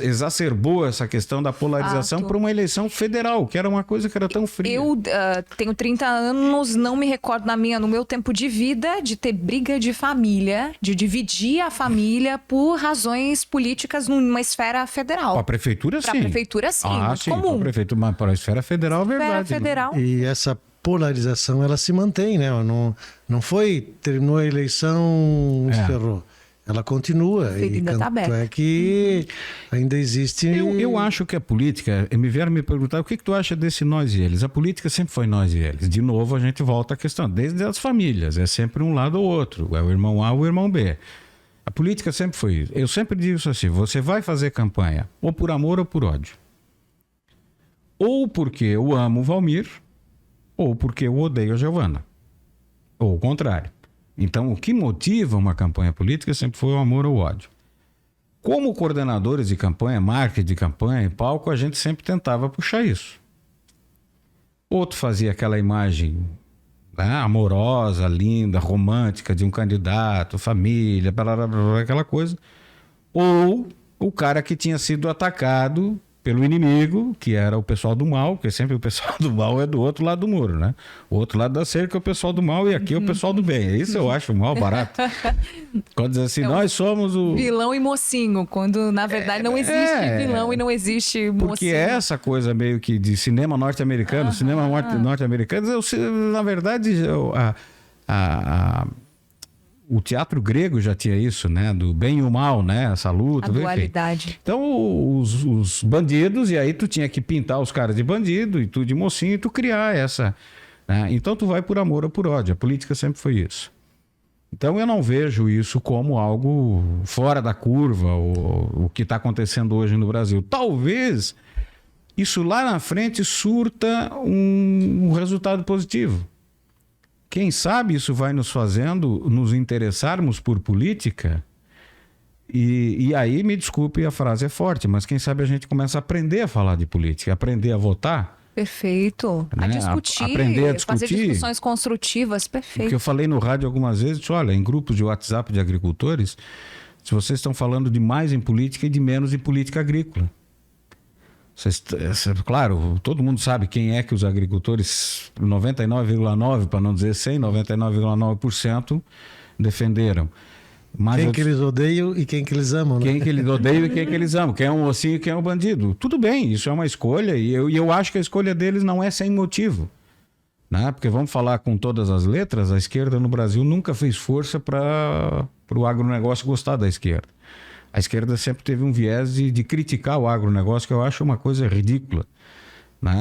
Speaker 3: exacerbou essa questão da polarização para uma eleição federal, que era uma coisa que era tão fria.
Speaker 1: Eu tenho 30 anos, não me recordo no meu tempo de vida de ter briga de família, de dividir a família por razões políticas numa esfera federal.
Speaker 3: Para a prefeitura, sim.
Speaker 1: Para a prefeitura, sim.
Speaker 3: Sim, comum. Para a prefeitura, mas para a esfera federal, é verdade.
Speaker 1: Federal.
Speaker 2: E essa polarização, ela se mantém, né? Não foi, terminou a eleição, encerrou. Ela continua, e tanto é que ainda existe...
Speaker 3: Eu acho que a política, me vieram me perguntar, o que tu acha desse nós e eles? A política sempre foi nós e eles. De novo, a gente volta à questão, desde as famílias, é sempre um lado ou outro, é o irmão A ou o irmão B. A política sempre foi isso. Eu sempre digo isso assim, você vai fazer campanha ou por amor ou por ódio. Ou porque eu amo o Valmir, ou porque eu odeio a Giovana. Ou o contrário. Então, o que motiva uma campanha política sempre foi o amor ou o ódio. Como coordenadores de campanha, marketing de campanha, palco, a gente sempre tentava puxar isso. Outro fazia aquela imagem, né, amorosa, linda, romântica de um candidato, família, blá, blá, blá, aquela coisa. Ou o cara que tinha sido atacado pelo inimigo, que era o pessoal do mal, porque sempre o pessoal do mal é do outro lado do muro, né? O outro lado da cerca é o pessoal do mal e aqui é o pessoal do bem. Isso eu acho mal barato. Quando diz assim, nós somos o...
Speaker 1: Vilão e mocinho, quando na verdade não existe vilão e não existe mocinho.
Speaker 3: Porque é essa coisa meio que de cinema norte-americano, cinema norte-americano, na verdade, o teatro grego já tinha isso, né? Do bem e o mal, né? Essa luta.
Speaker 1: A dualidade.
Speaker 3: Enfim. Então, os bandidos, e aí tu tinha que pintar os caras de bandido e tu de mocinho e tu criar essa... Né? Então, tu vai por amor ou por ódio. A política sempre foi isso. Então, eu não vejo isso como algo fora da curva, o que está acontecendo hoje no Brasil. Talvez isso lá na frente surta um resultado positivo. Quem sabe isso vai nos fazendo nos interessarmos por política e aí, me desculpe, a frase é forte, mas quem sabe a gente começa a aprender a falar de política, aprender a votar.
Speaker 1: Perfeito.
Speaker 3: Né?
Speaker 1: A discutir,
Speaker 3: aprender a discutir.
Speaker 1: fazer discussões construtivas, perfeito.
Speaker 3: Porque eu falei no rádio algumas vezes, disse, olha, em grupos de WhatsApp de agricultores, se vocês estão falando de mais em política e de menos em política agrícola. Claro, todo mundo sabe quem é que os agricultores, 99,9%, para não dizer 100, 99,9% defenderam. Mas
Speaker 2: quem que eles odeiam e quem que eles amam, né?
Speaker 3: Quem que eles odeiam e quem que eles amam. Quem é um mocinho e quem é um bandido. Tudo bem, isso é uma escolha e eu acho que a escolha deles não é sem motivo. Né? Porque vamos falar com todas as letras, a esquerda no Brasil nunca fez força para o agronegócio gostar da esquerda. A esquerda sempre teve um viés de criticar o agronegócio, que eu acho uma coisa ridícula. Né?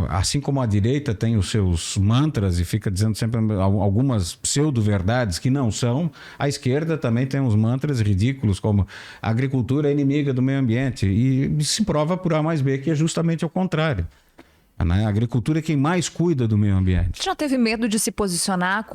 Speaker 3: Assim como a direita tem os seus mantras e fica dizendo sempre algumas pseudo-verdades que não são, a esquerda também tem uns mantras ridículos, como a agricultura é inimiga do meio ambiente. E se prova por A mais B que é justamente o contrário. A agricultura é quem mais cuida do meio ambiente.
Speaker 1: Você já teve medo de se posicionar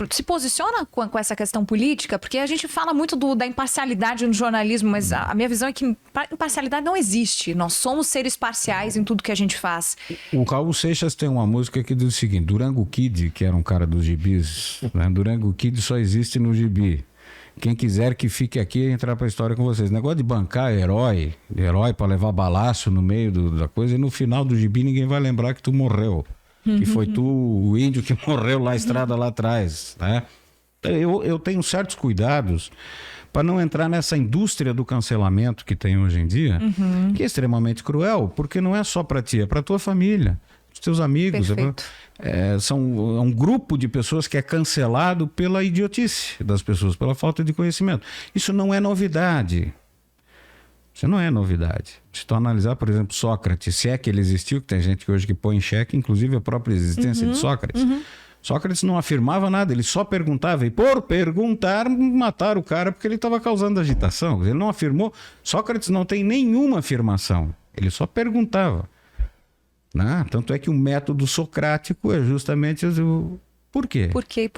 Speaker 1: se posiciona com essa questão política? Porque a gente fala muito da imparcialidade no jornalismo, mas a minha visão é que imparcialidade não existe. Nós somos seres parciais em tudo que a gente faz.
Speaker 3: O Raul Seixas tem uma música que diz o seguinte: Durango Kid, que era um cara dos gibis, né? Durango Kid só existe no gibi. Quem quiser que fique aqui e entrar para a história com vocês. Negócio de bancar herói para levar balaço no meio da coisa, e no final do gibi ninguém vai lembrar que tu morreu. Que foi tu, o índio que morreu na estrada lá atrás. Né? Eu tenho certos cuidados para não entrar nessa indústria do cancelamento que tem hoje em dia, que é extremamente cruel, porque não é só para ti, é para tua família, os teus amigos. É um grupo de pessoas que é cancelado pela idiotice das pessoas, pela falta de conhecimento. Isso não é novidade. Isso não é novidade. Se tu analisar, por exemplo, Sócrates, se é que ele existiu, que tem gente que hoje que põe em xeque, inclusive a própria existência de Sócrates. Sócrates não afirmava nada, ele só perguntava, e por perguntar, mataram o cara porque ele estava causando agitação. Ele não afirmou. Sócrates não tem nenhuma afirmação, ele só perguntava. Né? Tanto é que o método socrático é justamente o porquê. Por quê?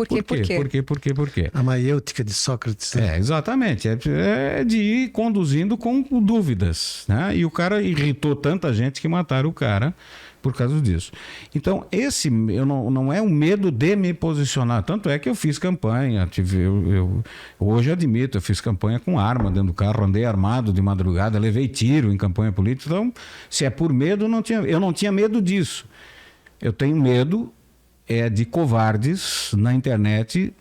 Speaker 2: A maiêutica de Sócrates.
Speaker 3: Né? Exatamente. É de ir conduzindo com dúvidas. Né? E o cara irritou tanta gente que mataram o cara por causa disso. Então, esse não é um medo de me posicionar. Tanto é que eu fiz campanha. Eu hoje admito, eu fiz campanha com arma dentro do carro, andei armado de madrugada, levei tiro em campanha política. Então, se é por medo, eu não tinha medo disso. Eu tenho medo de covardes na internet,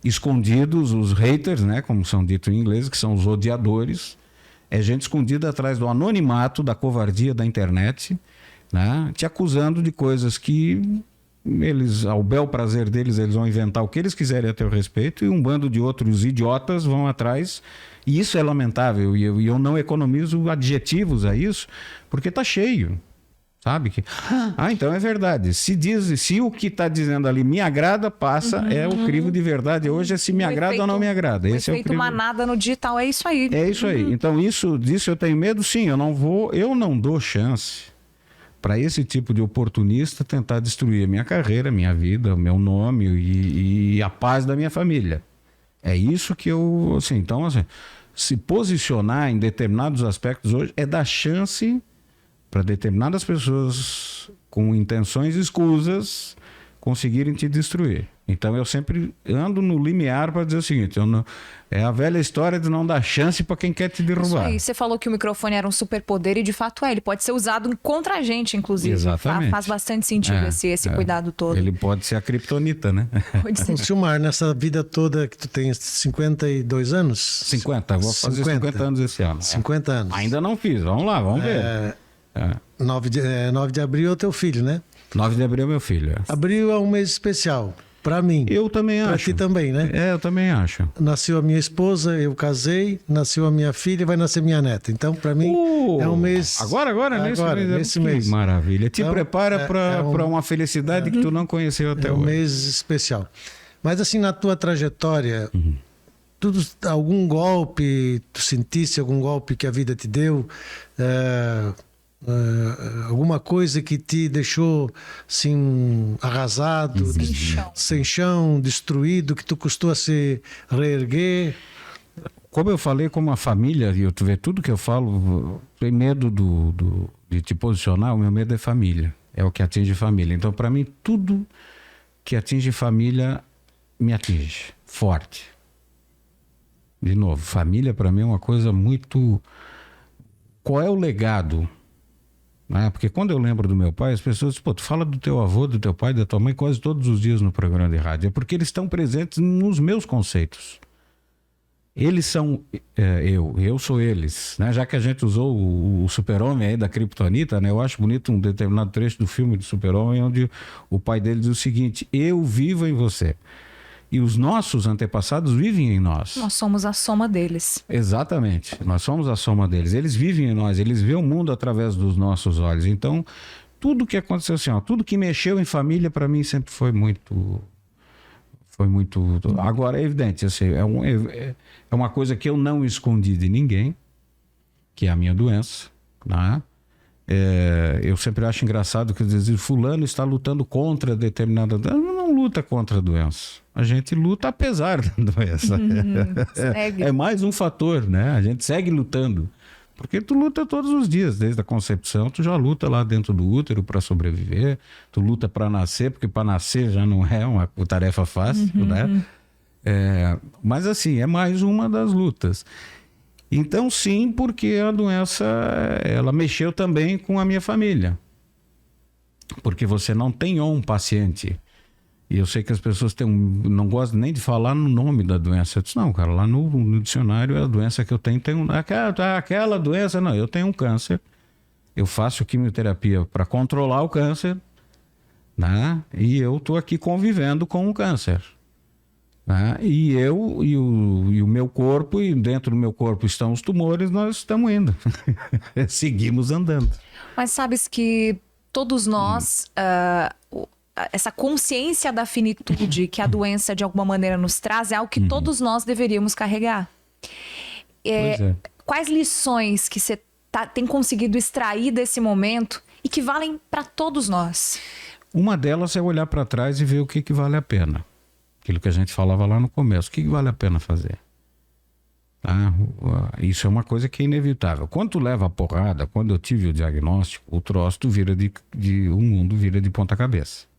Speaker 3: escondidos, os haters, né, como são dito em inglês, que são os odiadores. É gente escondida atrás do anonimato, da covardia da internet, né, te acusando de coisas que eles, ao bel prazer deles, eles vão inventar o que eles quiserem a teu respeito, e um bando de outros idiotas vão atrás, e isso é lamentável, e eu não economizo adjetivos a isso, porque está cheio, sabe? Então é verdade, se o que está dizendo ali me agrada, passa, é o crivo de verdade hoje, é se me agrada ou não me agrada. Esse é o crivo.
Speaker 1: Manada no digital, é isso aí.
Speaker 3: É isso aí, então disso eu tenho medo, sim, eu não dou chance para esse tipo de oportunista tentar destruir a minha carreira, minha vida, o meu nome e a paz da minha família. É isso que eu... Assim, então, assim, se posicionar em determinados aspectos hoje é dar chance para determinadas pessoas com intenções escusas conseguirem te destruir. Então eu sempre ando no limiar para dizer o seguinte, é a velha história de não dar chance para quem quer te derrubar.
Speaker 1: Isso aí, você falou que o microfone era um superpoder e de fato ele pode ser usado contra a gente, inclusive.
Speaker 3: Exatamente.
Speaker 1: Faz bastante sentido esse cuidado todo.
Speaker 3: Ele pode ser a criptonita, né?
Speaker 1: Pode ser.
Speaker 2: Silmar, nessa vida toda que tu tens 52 anos?
Speaker 3: 50, vou fazer 50 anos esse ano.
Speaker 2: 50 anos.
Speaker 3: Ainda não fiz, vamos lá, vamos ver.
Speaker 2: 9 de abril é o teu filho, né?
Speaker 3: 9 de abril é meu filho.
Speaker 2: Abril é um mês especial. Para mim.
Speaker 3: Eu também acho.
Speaker 2: Para ti também, né?
Speaker 3: Eu também acho.
Speaker 2: Nasceu a minha esposa, eu casei, nasceu a minha filha e vai nascer minha neta. Então, para mim, é um mês...
Speaker 3: Agora, nesse mês. Maravilha. Te
Speaker 2: então,
Speaker 3: prepara para uma felicidade que tu não conheceu até hoje.
Speaker 2: É um mês especial. Mas assim, na tua trajetória, algum golpe, tu sentisse algum golpe que a vida te deu... alguma coisa que te deixou assim arrasado, sem chão, destruído, que tu custou a se reerguer?
Speaker 3: Como eu falei, como a família, e tu vê tudo que eu falo, tem medo de te posicionar, o meu medo é família, é o que atinge família. Então, para mim, tudo que atinge família me atinge, forte. De novo, família para mim é uma coisa muito... Qual é o legado? Porque quando eu lembro do meu pai, as pessoas dizem, pô, tu fala do teu avô, do teu pai, da tua mãe quase todos os dias no programa de rádio. É porque eles estão presentes nos meus conceitos. Eles são eu sou eles. Né? Já que a gente usou o Super-Homem aí da Kryptonita, né? Eu acho bonito um determinado trecho do filme do Super-Homem onde o pai dele diz o seguinte, eu vivo em você. E os nossos antepassados vivem em nós.
Speaker 1: Nós somos a soma deles.
Speaker 3: Exatamente. Nós somos a soma deles. Eles vivem em nós. Eles veem o mundo através dos nossos olhos. Então, tudo que aconteceu assim, tudo que mexeu em família, para mim, sempre foi muito... Agora, é evidente. Assim, é uma coisa que eu não escondi de ninguém, que é a minha doença. Né? Eu sempre acho engraçado que dizer, fulano está lutando contra determinada doença. Não luta contra a doença. A gente luta apesar da doença. É mais um fator, né? A gente segue lutando. Porque tu luta todos os dias, desde a concepção, tu já luta lá dentro do útero para sobreviver, tu luta para nascer, porque para nascer já não é uma tarefa fácil, né? Mas assim, é mais uma das lutas. Então sim, porque a doença, ela mexeu também com a minha família. Porque você não tem um paciente. E eu sei que as pessoas não gostam nem de falar no nome da doença. Eu disse, não, cara, lá no dicionário a doença que eu tenho aquela doença. Não, eu tenho um câncer. Eu faço quimioterapia para controlar o câncer. Né? E eu estou aqui convivendo com o câncer. Né? E eu e o meu corpo, e dentro do meu corpo estão os tumores, nós estamos indo. Seguimos andando.
Speaker 1: Mas sabes que todos nós... essa consciência da finitude que a doença de alguma maneira nos traz é algo que todos nós deveríamos carregar. Quais lições que você tem conseguido extrair desse momento e que valem para todos nós?
Speaker 3: Uma delas é olhar para trás e ver o que vale a pena. Aquilo que a gente falava lá no começo. O que vale a pena fazer? Isso é uma coisa que é inevitável. Quando tu leva a porrada, quando eu tive o diagnóstico, o troço tu vira o mundo vira de ponta cabeça.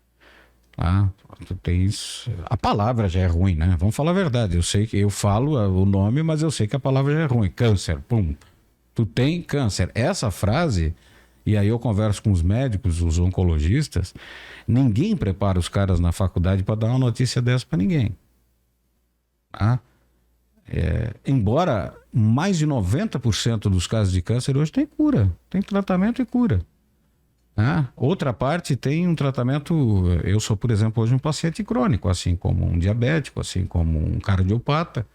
Speaker 3: Tu tens... A palavra já é ruim, né? Vamos falar a verdade. Eu sei que eu falo o nome, mas eu sei que a palavra já é ruim. Câncer, pum. Tu tem câncer. Essa frase, e aí eu converso com os médicos, os oncologistas, ninguém prepara os caras na faculdade para dar uma notícia dessa para ninguém. Embora mais de 90% dos casos de câncer hoje tem cura, tem tratamento e cura. Outra parte tem um tratamento. Eu sou, por exemplo, hoje um paciente crônico, assim como um diabético, assim como um cardiopata,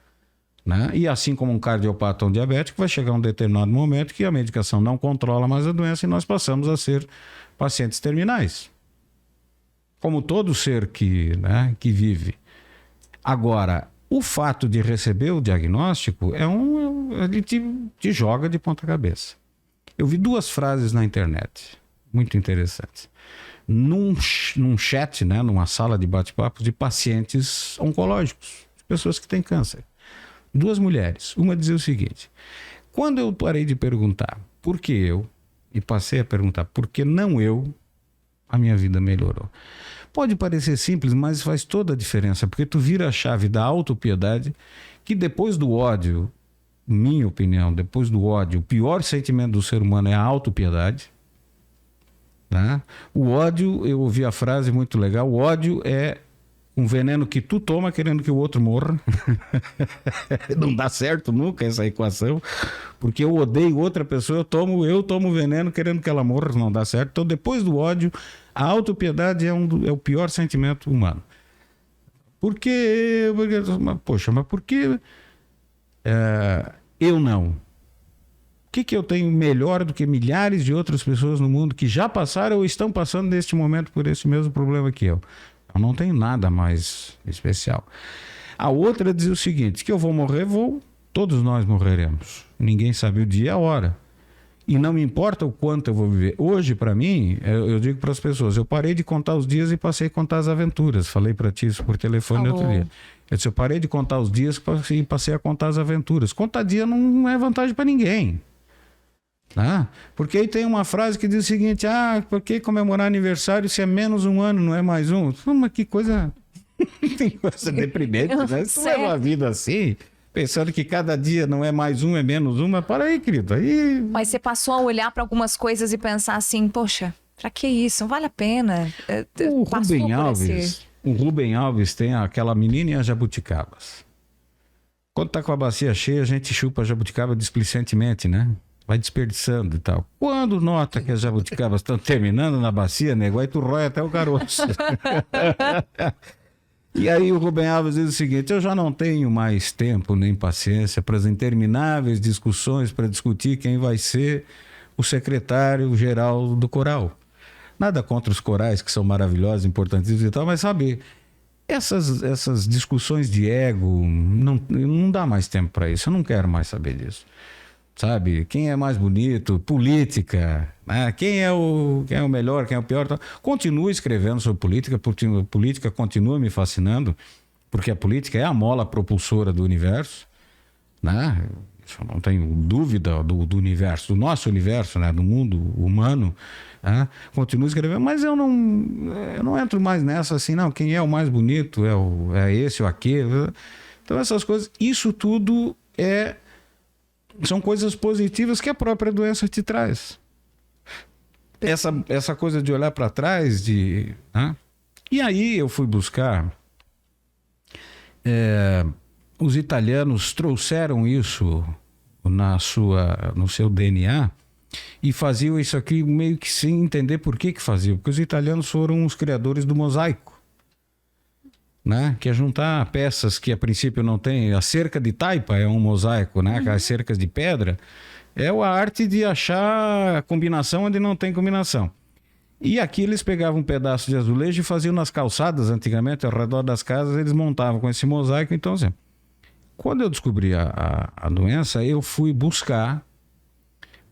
Speaker 3: né? E assim como um cardiopata ou um diabético, vai chegar um determinado momento que a medicação não controla mais a doença e nós passamos a ser pacientes terminais. Como todo ser que vive. Agora, o fato de receber o diagnóstico ele te joga de ponta cabeça. Eu vi 2 frases na internet muito interessantes. Num chat, né, numa sala de bate-papo de pacientes oncológicos, pessoas que têm câncer. 2 mulheres. Uma dizia o seguinte: quando eu parei de perguntar por que eu, e passei a perguntar por que não eu, a minha vida melhorou. Pode parecer simples, mas faz toda a diferença, porque tu vira a chave da autopiedade, que depois do ódio, minha opinião, depois do ódio, o pior sentimento do ser humano é a autopiedade. Tá? O ódio, eu ouvi a frase muito legal, o ódio é um veneno que tu toma querendo que o outro morra. Não dá certo nunca essa equação, porque eu odeio outra pessoa, eu tomo veneno querendo que ela morra, não dá certo. Então, depois do ódio, a autopiedade é o pior sentimento humano. Poxa, mas por que eu não? O que eu tenho melhor do que milhares de outras pessoas no mundo que já passaram ou estão passando neste momento por esse mesmo problema que eu? Eu não tenho nada mais especial. A outra diz o seguinte, que eu vou morrer, todos nós morreremos. Ninguém sabe o dia e a hora. E não me importa o quanto eu vou viver. Hoje, para mim, eu digo para as pessoas, eu parei de contar os dias e passei a contar as aventuras. Falei para ti isso por telefone outro dia. Eu disse, eu parei de contar os dias e passei a contar as aventuras. Contar dia não é vantagem para ninguém. Porque aí tem uma frase que diz o seguinte, por que comemorar aniversário se é menos um ano, não é mais um? Mas que coisa... tem coisa deprimente, né? Tu leva a vida assim, pensando que cada dia não é mais um, é menos um, mas para aí, querido. Aí...
Speaker 1: Mas você passou a olhar para algumas coisas e pensar assim, poxa, pra que isso? Não vale a pena.
Speaker 3: O Rubem Alves tem aquela menina e as jabuticabas. Quando tá com a bacia cheia, a gente chupa a jabuticaba displicentemente, né? Vai desperdiçando e tal. Quando nota que as jabuticabas estão terminando na bacia, nego, aí tu rói até o caroço. E aí o Rubem Alves diz o seguinte, eu já não tenho mais tempo nem paciência para as intermináveis discussões para discutir quem vai ser o secretário-geral do coral. Nada contra os corais, que são maravilhosos, importantíssimos e tal, mas sabe, essas discussões de ego, não dá mais tempo para isso, eu não quero mais saber disso. Sabe, quem é mais bonito, política, né? Quem é o melhor, quem é o pior. Tal. Continuo escrevendo sobre política, porque a política continua me fascinando, porque a política é a mola propulsora do universo, né? Eu não tenho dúvida do universo, do nosso universo, né? Do mundo humano. Né? Continuo escrevendo, mas eu não entro mais nessa assim, não, quem é o mais bonito, é esse ou aquele. Então essas coisas, isso tudo são coisas positivas que a própria doença te traz. Essa coisa de olhar para trás, né? E aí eu fui buscar... os italianos trouxeram isso no seu DNA e faziam isso aqui meio que sem entender por que faziam. Porque os italianos foram os criadores do mosaico. Né? Que é juntar peças que a princípio não tem. A cerca de taipa é um mosaico, né? As cercas de pedra é a arte de achar combinação onde não tem combinação. E aqui eles pegavam um pedaço de azulejo e faziam nas calçadas antigamente, ao redor das casas, eles montavam com esse mosaico. Então, assim, quando eu descobri a doença, eu fui buscar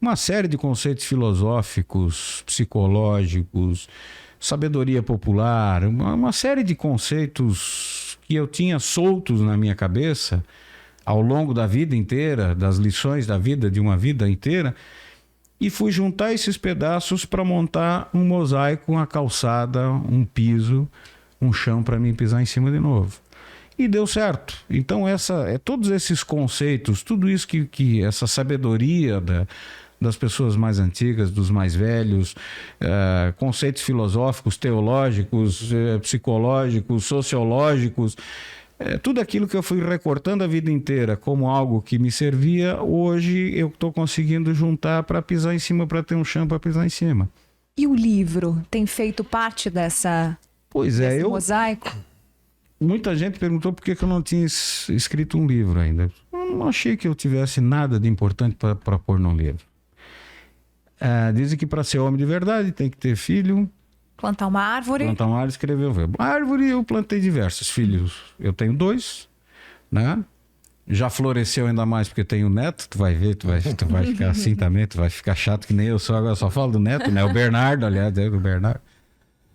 Speaker 3: uma série de conceitos filosóficos, psicológicos, sabedoria popular, uma série de conceitos que eu tinha soltos na minha cabeça ao longo da vida inteira, das lições da vida, de uma vida inteira, e fui juntar esses pedaços para montar um mosaico, uma calçada, um piso, um chão para mim pisar em cima de novo. E deu certo. Então todos esses conceitos, tudo isso que essa sabedoria das pessoas mais antigas, dos mais velhos, conceitos filosóficos, teológicos, psicológicos, sociológicos, tudo aquilo que eu fui recortando a vida inteira como algo que me servia, hoje eu estou conseguindo juntar para pisar em cima, para ter um chão para pisar em cima.
Speaker 1: E o livro tem feito parte desse mosaico?
Speaker 3: Muita gente perguntou por que eu não tinha escrito um livro ainda. Eu não achei que eu tivesse nada de importante para pôr num livro. Dizem que para ser homem de verdade tem que ter filho.
Speaker 1: Plantar uma árvore.
Speaker 3: Escrever o verbo. Árvore eu plantei diversos. Filhos eu tenho 2, né? Já floresceu ainda mais porque tenho neto. Tu vai ver, tu vai ficar assim também. Tu vai ficar chato que nem eu sou. Agora só falo do neto, né? O Bernardo, aliás, é o Bernardo.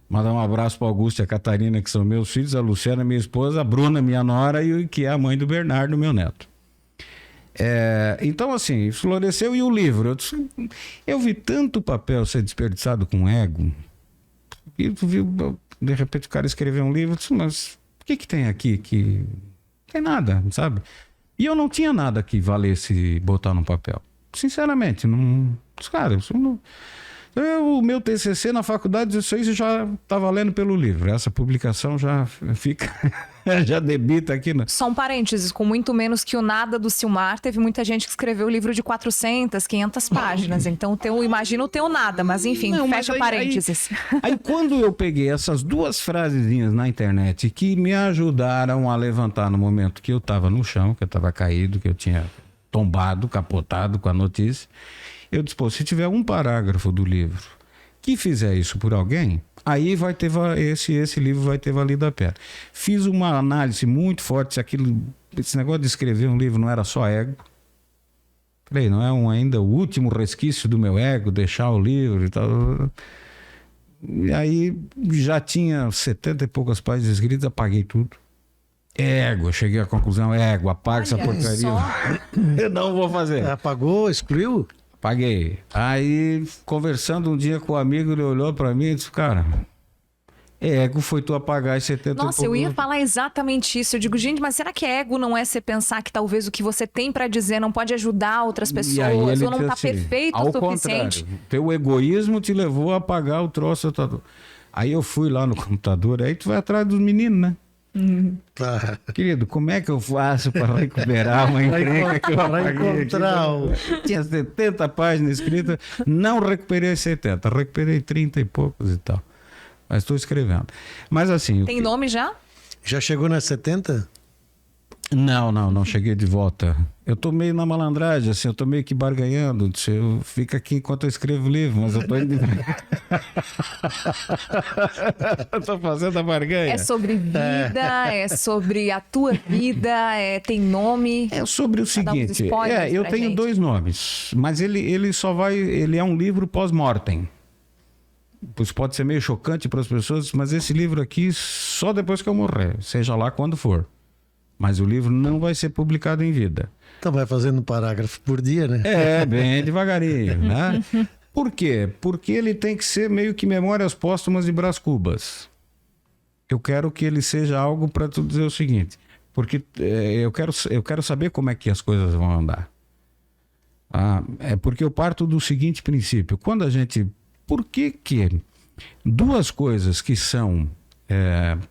Speaker 3: Mandar um abraço para o Augusto e a Catarina, que são meus filhos. A Luciana, minha esposa. A Bruna, minha nora. E que é a mãe do Bernardo, meu neto. Então assim, floresceu. E o livro, eu vi tanto papel ser desperdiçado com ego, De repente o cara escreveu um livro, eu disse, mas o que tem aqui que... Não tem nada, sabe? E eu não tinha nada que valesse botar no papel. Sinceramente, não... Cara, isso não... O meu TCC na faculdade, isso aí já está valendo pelo livro. Essa publicação já fica, já debita aqui.
Speaker 1: Só um parênteses, com muito menos que o Nada do Silmar, teve muita gente que escreveu livro de 400, 500 páginas. Então, imagina o teu Nada, mas enfim,
Speaker 3: não,
Speaker 1: fecha parênteses.
Speaker 3: Aí quando eu peguei essas duas frasezinhas na internet que me ajudaram a levantar no momento que eu estava no chão, que eu estava caído, que eu tinha tombado, capotado com a notícia... Eu disse, pô, se tiver um parágrafo do livro que fizer isso por alguém, aí vai ter esse livro vai ter valido a pena. Fiz uma análise muito forte se esse negócio de escrever um livro não era só ego. Falei, não é ainda o último resquício do meu ego, deixar o livro e tal. E aí já tinha 70 e poucas páginas escritas, apaguei tudo. Ego, cheguei à conclusão, apaga essa porcaria. Eu não vou fazer.
Speaker 2: Apagou, excluiu?
Speaker 3: Paguei. Aí, conversando um dia com um amigo, ele olhou pra mim e disse, cara, ego foi tu apagar as 70
Speaker 1: Nossa, eu ia falar exatamente isso. Eu digo, gente, mas será que ego não é você pensar que talvez o que você tem pra dizer não pode ajudar outras pessoas, ou não tá
Speaker 3: assim,
Speaker 1: perfeito o suficiente?
Speaker 3: Teu egoísmo te levou a apagar o troço. Aí eu fui lá no computador, aí tu vai atrás dos meninos, né?
Speaker 2: Tá.
Speaker 3: Querido, como é que eu faço para recuperar uma encrenca que eu apaguei? Tinha 70 páginas escritas, não recuperei 70, recuperei 30 e poucos e tal. Mas estou escrevendo. Mas assim...
Speaker 1: Tem nome já?
Speaker 2: Já chegou nas 70?
Speaker 3: Não cheguei de volta. Eu tô meio na malandragem, assim, eu tô meio que barganhando. Eu fico aqui enquanto eu escrevo o livro, mas eu tô indo... Eu tô fazendo a barganha.
Speaker 1: É sobre vida, é sobre a tua vida, tem nome.
Speaker 3: É sobre o seguinte, eu tenho
Speaker 1: gente.
Speaker 3: 2 nomes, mas ele só vai... Ele é um livro pós-mortem. Isso pode ser meio chocante para as pessoas, mas esse livro aqui só depois que eu morrer, seja lá quando for. Mas o livro não vai ser publicado em vida.
Speaker 2: Então vai fazendo um parágrafo por dia, né?
Speaker 3: Bem devagarinho, né? Por quê? Porque ele tem que ser meio que Memórias Póstumas de Brás Cubas. Eu quero que ele seja algo para tu dizer o seguinte, porque eu quero saber como é que as coisas vão andar. É porque eu parto do seguinte princípio. Quando a gente... Por que 2 coisas que são...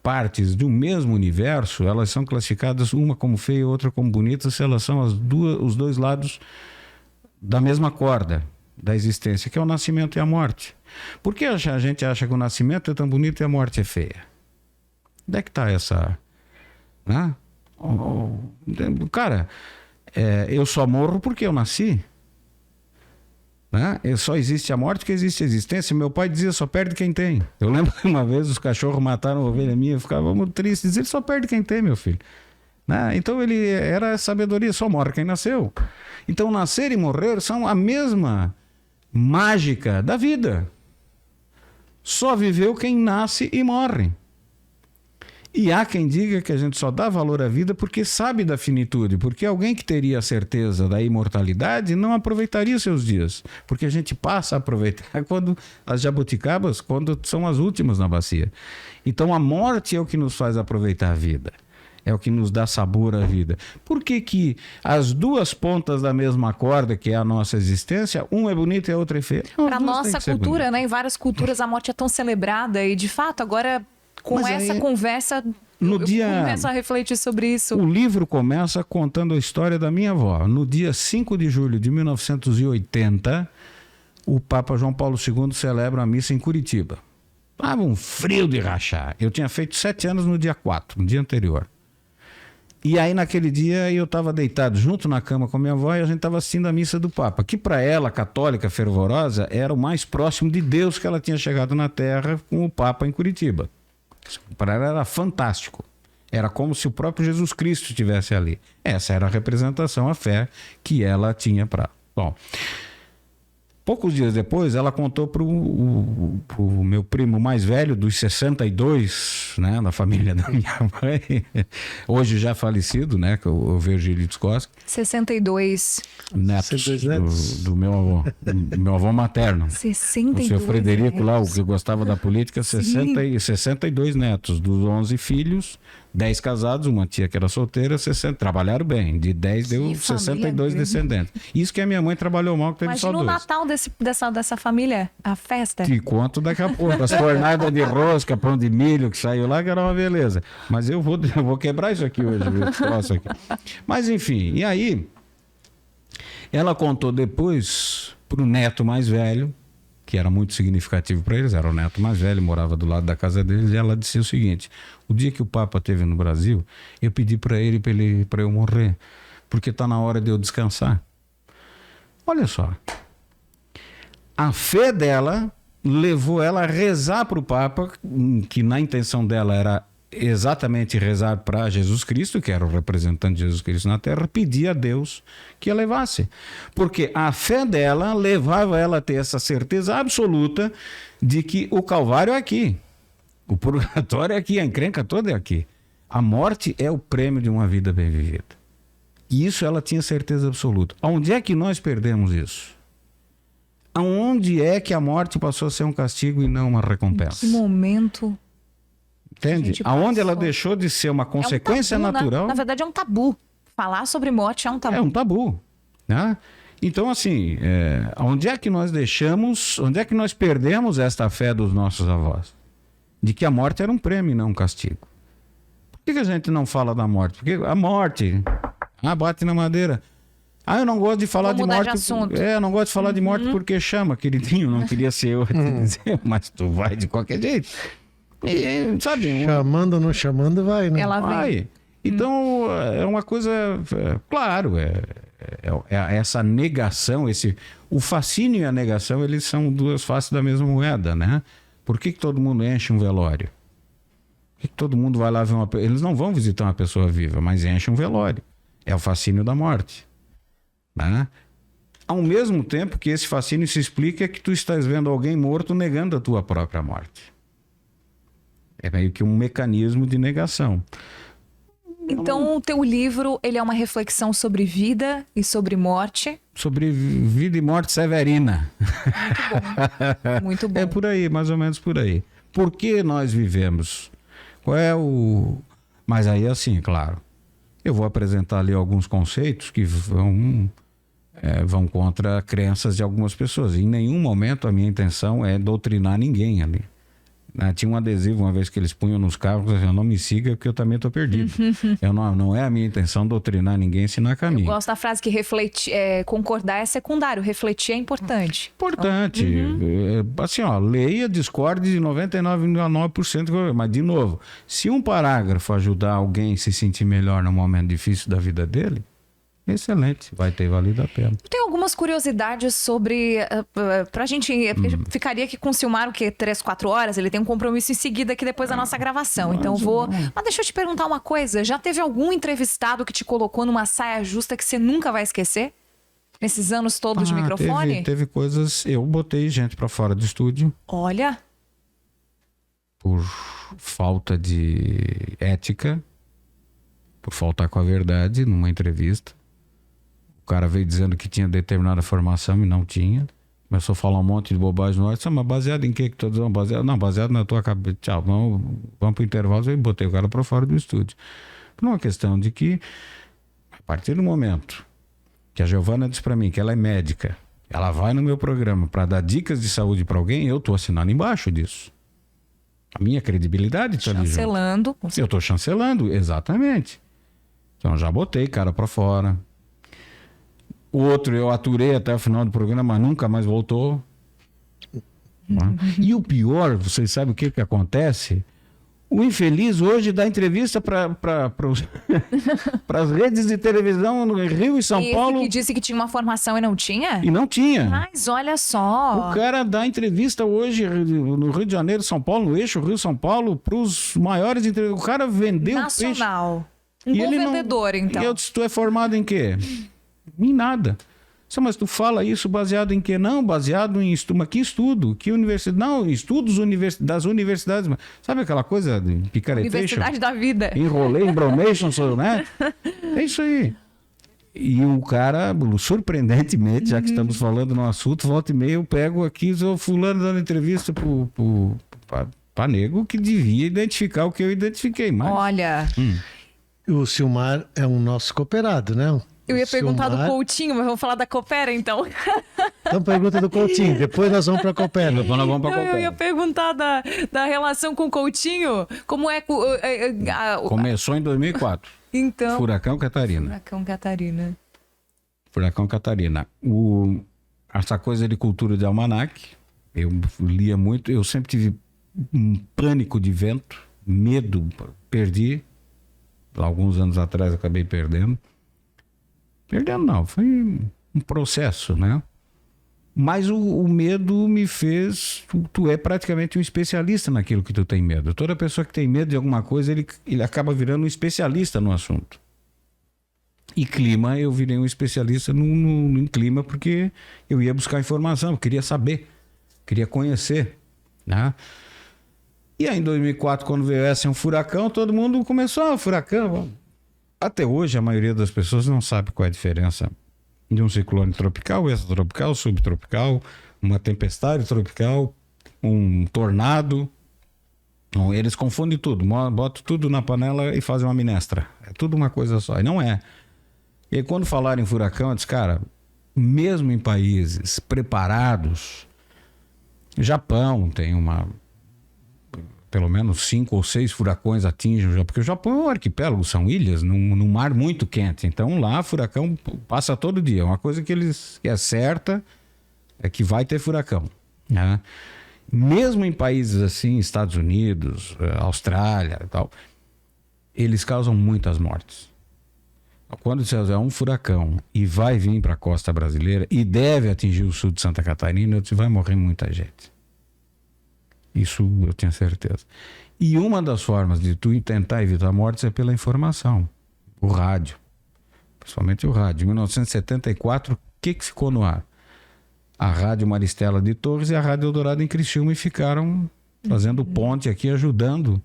Speaker 3: partes de um mesmo universo, elas são classificadas uma como feia e outra como bonita, se elas são os 2 lados da mesma corda da existência, que é o nascimento e a morte. Por que a gente acha que o nascimento é tão bonito e a morte é feia? Onde é que está essa... Né? Cara, eu só morro porque eu nasci. Né? Só existe a morte porque existe a existência. Meu pai dizia, só perde quem tem. Eu lembro que uma vez os cachorros mataram uma ovelha minha, eu ficava muito triste, dizia, só perde quem tem, meu filho. Né? Então ele era sabedoria, só morre quem nasceu. Então nascer e morrer são a mesma mágica da vida. Só viveu quem nasce e morre. E há quem diga que a gente só dá valor à vida porque sabe da finitude, porque alguém que teria a certeza da imortalidade não aproveitaria seus dias, porque a gente passa a aproveitar quando as jabuticabas, quando são as últimas na bacia. Então a morte é o que nos faz aproveitar a vida, é o que nos dá sabor à vida. Por que as 2 pontas da mesma corda, que é a nossa existência, uma é bonita e a outra é feia?
Speaker 1: Para nossa cultura, né? Em várias culturas a morte é tão celebrada e de fato agora... Com essa conversa, eu começo a refletir sobre isso.
Speaker 3: O livro começa contando a história da minha avó. No dia 5 de julho de 1980, o Papa João Paulo II celebra a missa em Curitiba. Estava um frio de rachar. Eu tinha feito 7 anos no dia 4, no dia anterior. E aí naquele dia eu estava deitado junto na cama com a minha avó e a gente estava assistindo a missa do Papa, que para ela, católica fervorosa, era o mais próximo de Deus que ela tinha chegado na Terra com o Papa em Curitiba. Para ela era fantástico. Era como se o próprio Jesus Cristo estivesse ali. Essa era a representação, a fé que ela tinha para... Bom, Poucos dias depois, ela contou pro meu primo mais velho, dos 62, né, da família da minha mãe, hoje já falecido, né, que eu vejo ele Costa.
Speaker 1: 62.
Speaker 3: Netos,
Speaker 2: 62 netos.
Speaker 3: do meu avô, do meu avô materno.
Speaker 1: 62.
Speaker 3: O seu Frederico lá, o
Speaker 1: netos.
Speaker 3: que gostava da política, 62 netos, dos 11 filhos, 10 casados, uma tia que era solteira, 60, trabalharam bem, de 10 deu
Speaker 1: Que
Speaker 3: 62
Speaker 1: família
Speaker 3: descendentes. Isso que a minha mãe trabalhou mal, que teve
Speaker 1: Imagina
Speaker 3: só
Speaker 1: o
Speaker 3: 2.
Speaker 1: Natal dessa família, a festa.
Speaker 3: Te conto daqui a pouco. As tornadas de rosca, pão de milho que saiu lá, que era uma beleza. Mas eu vou quebrar isso aqui hoje. Esse troço aqui. Mas enfim, e aí ela contou depois pro neto mais velho, que era muito significativo para eles, era o neto mais velho, morava do lado da casa deles, e ela disse o seguinte: o dia que o Papa esteve no Brasil, eu pedi para ele para eu morrer, porque está na hora de eu descansar. Olha só. A fé dela levou ela a rezar para o Papa, que na intenção dela era exatamente rezar para Jesus Cristo, que era o representante de Jesus Cristo na Terra, pedir a Deus que a levasse. Porque a fé dela levava ela a ter essa certeza absoluta de que o Calvário é aqui, o purgatório é aqui, a encrenca toda é aqui. A morte é o prêmio de uma vida bem vivida. E isso ela tinha certeza absoluta. Onde é que nós perdemos isso? Aonde é que a morte passou a ser um castigo e não uma recompensa?
Speaker 1: Que momento.
Speaker 3: Entende? Aonde ela deixou de ser uma consequência
Speaker 1: tabu,
Speaker 3: natural.
Speaker 1: Na verdade, é um tabu. Falar sobre morte é um tabu.
Speaker 3: É um tabu. Né? Então, assim, onde é que nós deixamos, onde é que nós perdemos esta fé dos nossos avós? De que a morte era um prêmio e não um castigo. Por que a gente não fala da morte? Porque a morte, bate na madeira. Eu não gosto de falar de morte. Eu não gosto de falar de morte porque chama, queridinho. Não queria ser eu a te dizer, mas tu vai de qualquer jeito. E, sabe?
Speaker 2: Chamando ou não chamando, vai, né?
Speaker 1: Ela
Speaker 3: vai.
Speaker 1: vem.
Speaker 3: Então, é uma coisa. Claro, essa negação, o fascínio e a negação, eles são duas faces da mesma moeda, né? Por que todo mundo enche um velório? Por que todo mundo vai lá ver uma. Eles não vão visitar uma pessoa viva, mas enche um velório. É o fascínio da morte. Né? Ao mesmo tempo que esse fascínio se explica que tu estás vendo alguém morto negando a tua própria morte. É meio que um mecanismo de negação.
Speaker 1: Então, o teu livro, ele é uma reflexão sobre vida e sobre morte.
Speaker 3: Sobre vida e morte severina.
Speaker 1: Muito bom. Muito bom.
Speaker 3: É por aí, mais ou menos por aí. Por que nós vivemos? Qual é o... Mas aí, assim, claro, eu vou apresentar ali alguns conceitos que vão contra crenças de algumas pessoas. Em nenhum momento a minha intenção é doutrinar ninguém ali. Tinha um adesivo uma vez que eles punham nos carros, eu não me siga porque eu também estou perdido. Não é a minha intenção doutrinar ninguém, ensinar caminho.
Speaker 1: Eu gosto da frase que concordar é secundário, refletir é importante.
Speaker 3: Importante. Assim, leia, discorde de 99,9%. Mas, de novo, se um parágrafo ajudar alguém a se sentir melhor num momento difícil da vida dele, excelente, vai ter valido a pena.
Speaker 1: Tem algumas curiosidades sobre... pra gente... Ficaria aqui com o Silmar, o quê? 3, 4 horas? Ele tem um compromisso em seguida aqui depois da nossa gravação. Então Mas deixa eu te perguntar uma coisa. Já teve algum entrevistado que te colocou numa saia justa que você nunca vai esquecer? Nesses anos todos de microfone?
Speaker 3: Teve coisas... Eu botei gente pra fora do estúdio.
Speaker 1: Olha...
Speaker 3: Por falta de ética. Por faltar com a verdade numa entrevista. O cara veio dizendo que tinha determinada formação e não tinha. Começou a falar um monte de bobagem no ar. Mas baseado em que tu tá dizendo? Baseado na tua cabeça. Tchau, vamos pro intervalo. Eu botei o cara para fora do estúdio. Por uma questão de que, a partir do momento que a Giovana disse para mim que ela é médica, ela vai no meu programa para dar dicas de saúde para alguém, eu tô assinando embaixo disso. A minha credibilidade está ali junto.
Speaker 1: Chancelando.
Speaker 3: Eu tô chancelando, exatamente. Então já botei cara para fora. O outro eu aturei até o final do programa, mas nunca mais voltou. E o pior, vocês sabem o que acontece? O infeliz hoje dá entrevista para as redes de televisão no Rio e São Paulo.
Speaker 1: Que disse que tinha uma formação e não tinha?
Speaker 3: E não tinha.
Speaker 1: Mas olha só.
Speaker 3: O cara dá entrevista hoje no Rio de Janeiro, São Paulo, no eixo Rio-São Paulo, para os maiores entrevistas. O cara vendeu
Speaker 1: nacional.
Speaker 3: Peixe.
Speaker 1: Um bom vendedor, então.
Speaker 3: E eu disse, tu é formado em quê? Em nada. Mas tu fala isso baseado em quê? Não, baseado em estudo. Mas que estudo? Que universidade? Não, estudos das universidades. Sabe aquela coisa de picaretation?
Speaker 1: Universidade da vida.
Speaker 3: Enrolei, embromation, né? É isso aí. E o cara, surpreendentemente, já que estamos falando no assunto, volta e meia eu pego aqui, o fulano dando entrevista para nego que devia identificar o que eu identifiquei. Mas...
Speaker 1: Olha...
Speaker 2: O Silmar é um nosso cooperado, né?
Speaker 1: Eu ia perguntar do Coutinho, mas vamos falar da Coopera, então.
Speaker 2: Então pergunta do Coutinho, depois nós vamos para a Coopera.
Speaker 3: Depois nós vamos para a Coopera.
Speaker 1: Eu ia perguntar da relação com o Coutinho, como é...
Speaker 3: Começou em 2004.
Speaker 1: Então...
Speaker 3: Furacão Catarina. Furacão Catarina. Essa coisa de cultura de almanaque, eu lia muito, eu sempre tive um pânico de vento, medo, perdi. Alguns anos atrás acabei perdendo. Perdendo não, foi um processo, né? Mas o medo me fez... Tu é praticamente um especialista naquilo que tu tem medo. Toda pessoa que tem medo de alguma coisa, ele acaba virando um especialista no assunto. E clima, eu virei um especialista em clima porque eu ia buscar informação, eu queria saber, queria conhecer, né? E aí em 2004, quando veio um furacão, todo mundo começou, furacão. Até hoje, a maioria das pessoas não sabe qual é a diferença de um ciclone tropical, extratropical, subtropical, uma tempestade tropical, um tornado. Eles confundem tudo, botam tudo na panela e fazem uma minestra. É tudo uma coisa só, e não é. E aí, quando falaram em furacão, eu disse, cara, mesmo em países preparados, Japão tem pelo menos 5 ou 6 furacões atingem o Japão, porque o Japão é um arquipélago, são ilhas, num mar muito quente. Então lá furacão passa todo dia. Uma coisa que é certa é que vai ter furacão, né? Mesmo em países assim, Estados Unidos, Austrália e tal, eles causam muitas mortes. Quando você é um furacão e vai vir para a costa brasileira e deve atingir o sul de Santa Catarina, vai morrer muita gente. Isso eu tenho certeza. E uma das formas de tu tentar evitar mortes é pela informação. O rádio. Principalmente o rádio. Em 1974, o que ficou no ar? A Rádio Maristela de Torres e a Rádio Eldorado em Criciúma, e ficaram fazendo ponte aqui, ajudando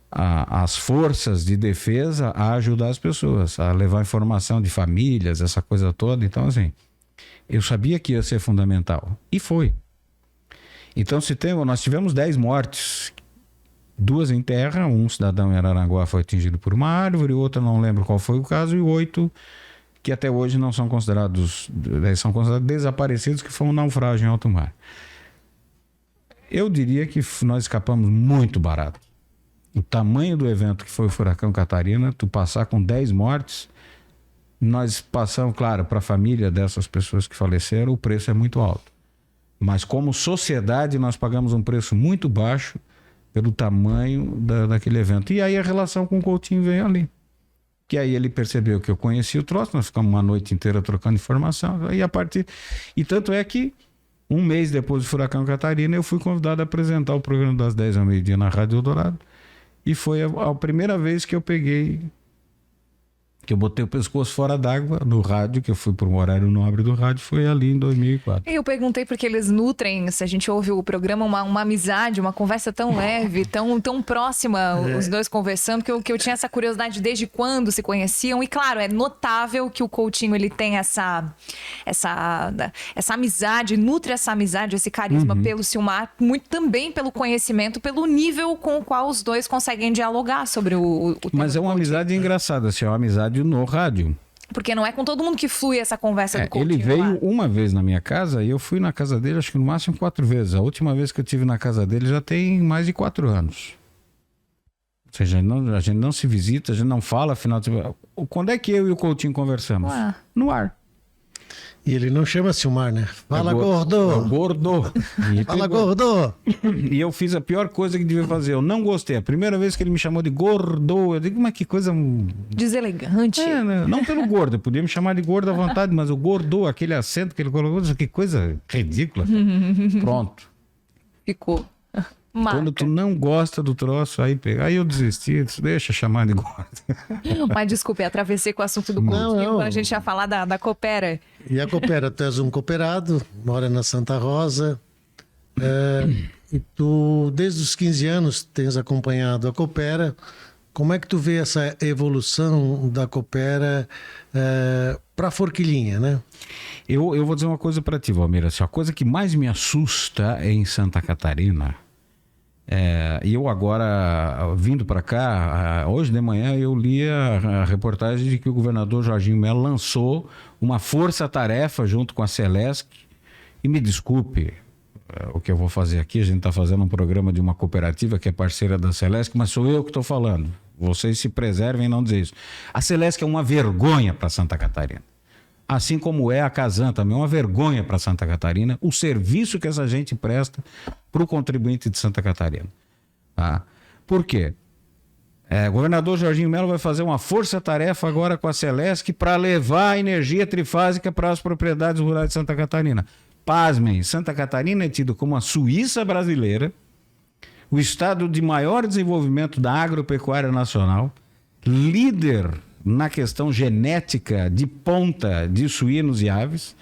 Speaker 3: as forças de defesa a ajudar as pessoas, a levar informação de famílias, essa coisa toda. Então, assim, eu sabia que ia ser fundamental. E foi. Então, nós tivemos 10 mortes, 2 em terra, um cidadão em Araranguá foi atingido por uma árvore, o outro não lembro qual foi o caso, e 8 que até hoje não são considerados, são considerados desaparecidos, que foi um naufrágio em alto mar. Eu diria que nós escapamos muito barato. O tamanho do evento que foi o Furacão Catarina, tu passar com 10 mortes, nós passamos, claro, para a família dessas pessoas que faleceram, o preço é muito alto. Mas como sociedade nós pagamos um preço muito baixo pelo tamanho daquele evento. E aí a relação com o Coutinho veio ali. Que aí ele percebeu que eu conhecia o troço, nós ficamos uma noite inteira trocando informação. E tanto é que um mês depois do Furacão Catarina eu fui convidado a apresentar o programa das 10 ao meio-dia na Rádio Eldorado. E foi a primeira vez que eu botei o pescoço fora d'água no rádio, que eu fui para um horário nobre do rádio, foi ali em 2004.
Speaker 1: Eu perguntei porque eles nutrem, se a gente ouve o programa, uma amizade, uma conversa tão leve, tão próxima, os dois conversando, que eu tinha essa curiosidade desde quando se conheciam. E claro, é notável que o Coutinho ele tem essa amizade, nutre essa amizade, esse carisma pelo Silmar, muito também pelo conhecimento, pelo nível com o qual os dois conseguem dialogar sobre o tema.
Speaker 3: Mas é uma amizade engraçada, assim, é uma amizade no rádio.
Speaker 1: Porque não é com todo mundo que flui essa conversa do Coutinho.
Speaker 3: Ele veio uma vez na minha casa e eu fui na casa dele, acho que no máximo 4 vezes. A última vez que eu estive na casa dele já tem mais de 4 anos. Ou seja, a gente não se visita, a gente não fala, afinal de... Quando é que eu e o Coutinho conversamos? No ar.
Speaker 2: E ele não chama Silmar, né? Fala, gordo!
Speaker 3: É o gordo!
Speaker 2: Fala, gordo!
Speaker 3: E eu fiz a pior coisa que devia fazer. Eu não gostei. A primeira vez que ele me chamou de gordo, eu digo, mas que coisa...
Speaker 1: Deselegante.
Speaker 3: Não pelo gordo. Eu podia me chamar de gordo à vontade, mas o gordo, aquele acento que ele colocou, que coisa ridícula. Pronto.
Speaker 1: Ficou.
Speaker 3: Marca. Quando tu não gosta do troço, aí eu desisti, deixa chamar de gordo.
Speaker 1: Mas desculpe, atravessei com o assunto do Coutinho, quando a gente ia falar da Coopera.
Speaker 2: E a Coopera, tu és um cooperado, mora na Santa Rosa, e tu, desde os 15 anos, tens acompanhado a Coopera. Como é que tu vê essa evolução da Coopera para a Forquilinha, né?
Speaker 3: Eu vou dizer uma coisa para ti, Valmir. Assim, a coisa que mais me assusta em Santa Catarina, e eu agora, vindo para cá, hoje de manhã eu li a reportagem de que o governador Jorginho Mello lançou uma força-tarefa junto com a Celesc. E me desculpe o que eu vou fazer aqui, a gente está fazendo um programa de uma cooperativa que é parceira da Celesc, mas sou eu que estou falando. Vocês se preservem em não dizer isso. A Celesc é uma vergonha para Santa Catarina. Assim como é a Casan também, é uma vergonha para Santa Catarina o serviço que essa gente presta para o contribuinte de Santa Catarina. Tá? Por quê? O governador Jorginho Mello vai fazer uma força-tarefa agora com a Celesc para levar a energia trifásica para as propriedades rurais de Santa Catarina. Pasmem, Santa Catarina é tido como a Suíça brasileira, o estado de maior desenvolvimento da agropecuária nacional, líder na questão genética de ponta de suínos e aves,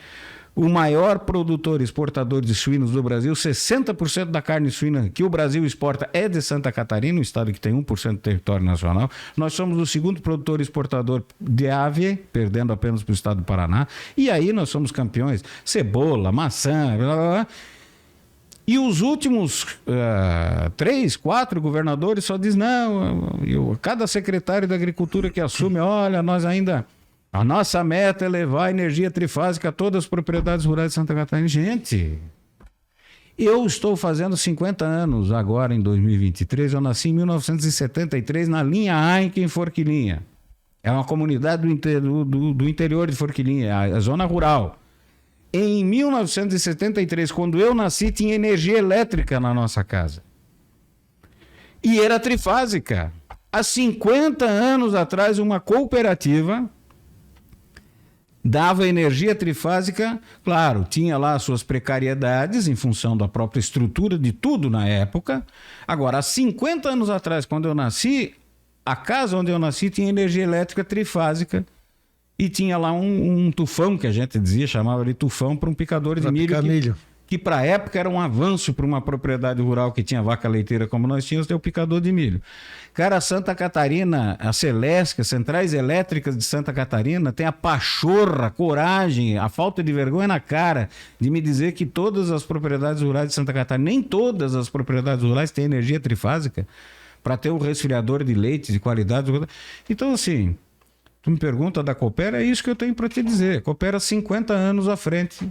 Speaker 3: o maior produtor e exportador de suínos do Brasil. 60% da carne suína que o Brasil exporta é de Santa Catarina, um estado que tem 1% do território nacional. Nós somos o segundo produtor e exportador de ave, perdendo apenas para o estado do Paraná. E aí nós somos campeões. Cebola, maçã, blá, blá, blá. E os últimos 3, 4 governadores só dizem, não, cada secretário da Agricultura que assume, olha, nós ainda, a nossa meta é levar a energia trifásica a todas as propriedades rurais de Santa Catarina. Gente, eu estou fazendo 50 anos agora em 2023, eu nasci em 1973 na linha Ainque, em Forquilinha. É uma comunidade do interior de Forquilinha, a zona rural. Em 1973, quando eu nasci, tinha energia elétrica na nossa casa. E era trifásica. Há 50 anos atrás, uma cooperativa dava energia trifásica. Claro, tinha lá as suas precariedades em função da própria estrutura de tudo na época. Agora, há 50 anos atrás, quando eu nasci, a casa onde eu nasci tinha energia elétrica trifásica. E tinha lá um tufão, que a gente dizia, chamava de tufão, para um picador de milho. Que para a época era um avanço para uma propriedade rural que tinha vaca leiteira como nós tínhamos, ter o picador de milho. Cara, Santa Catarina, a Celesc, as centrais elétricas de Santa Catarina, tem a pachorra, a coragem, a falta de vergonha na cara de me dizer que todas as propriedades rurais de Santa Catarina, nem todas as propriedades rurais têm energia trifásica para ter um resfriador de leite de qualidade. Então, assim... Tu me pergunta da Coopera, é isso que eu tenho para te dizer. Coopera 50 anos à frente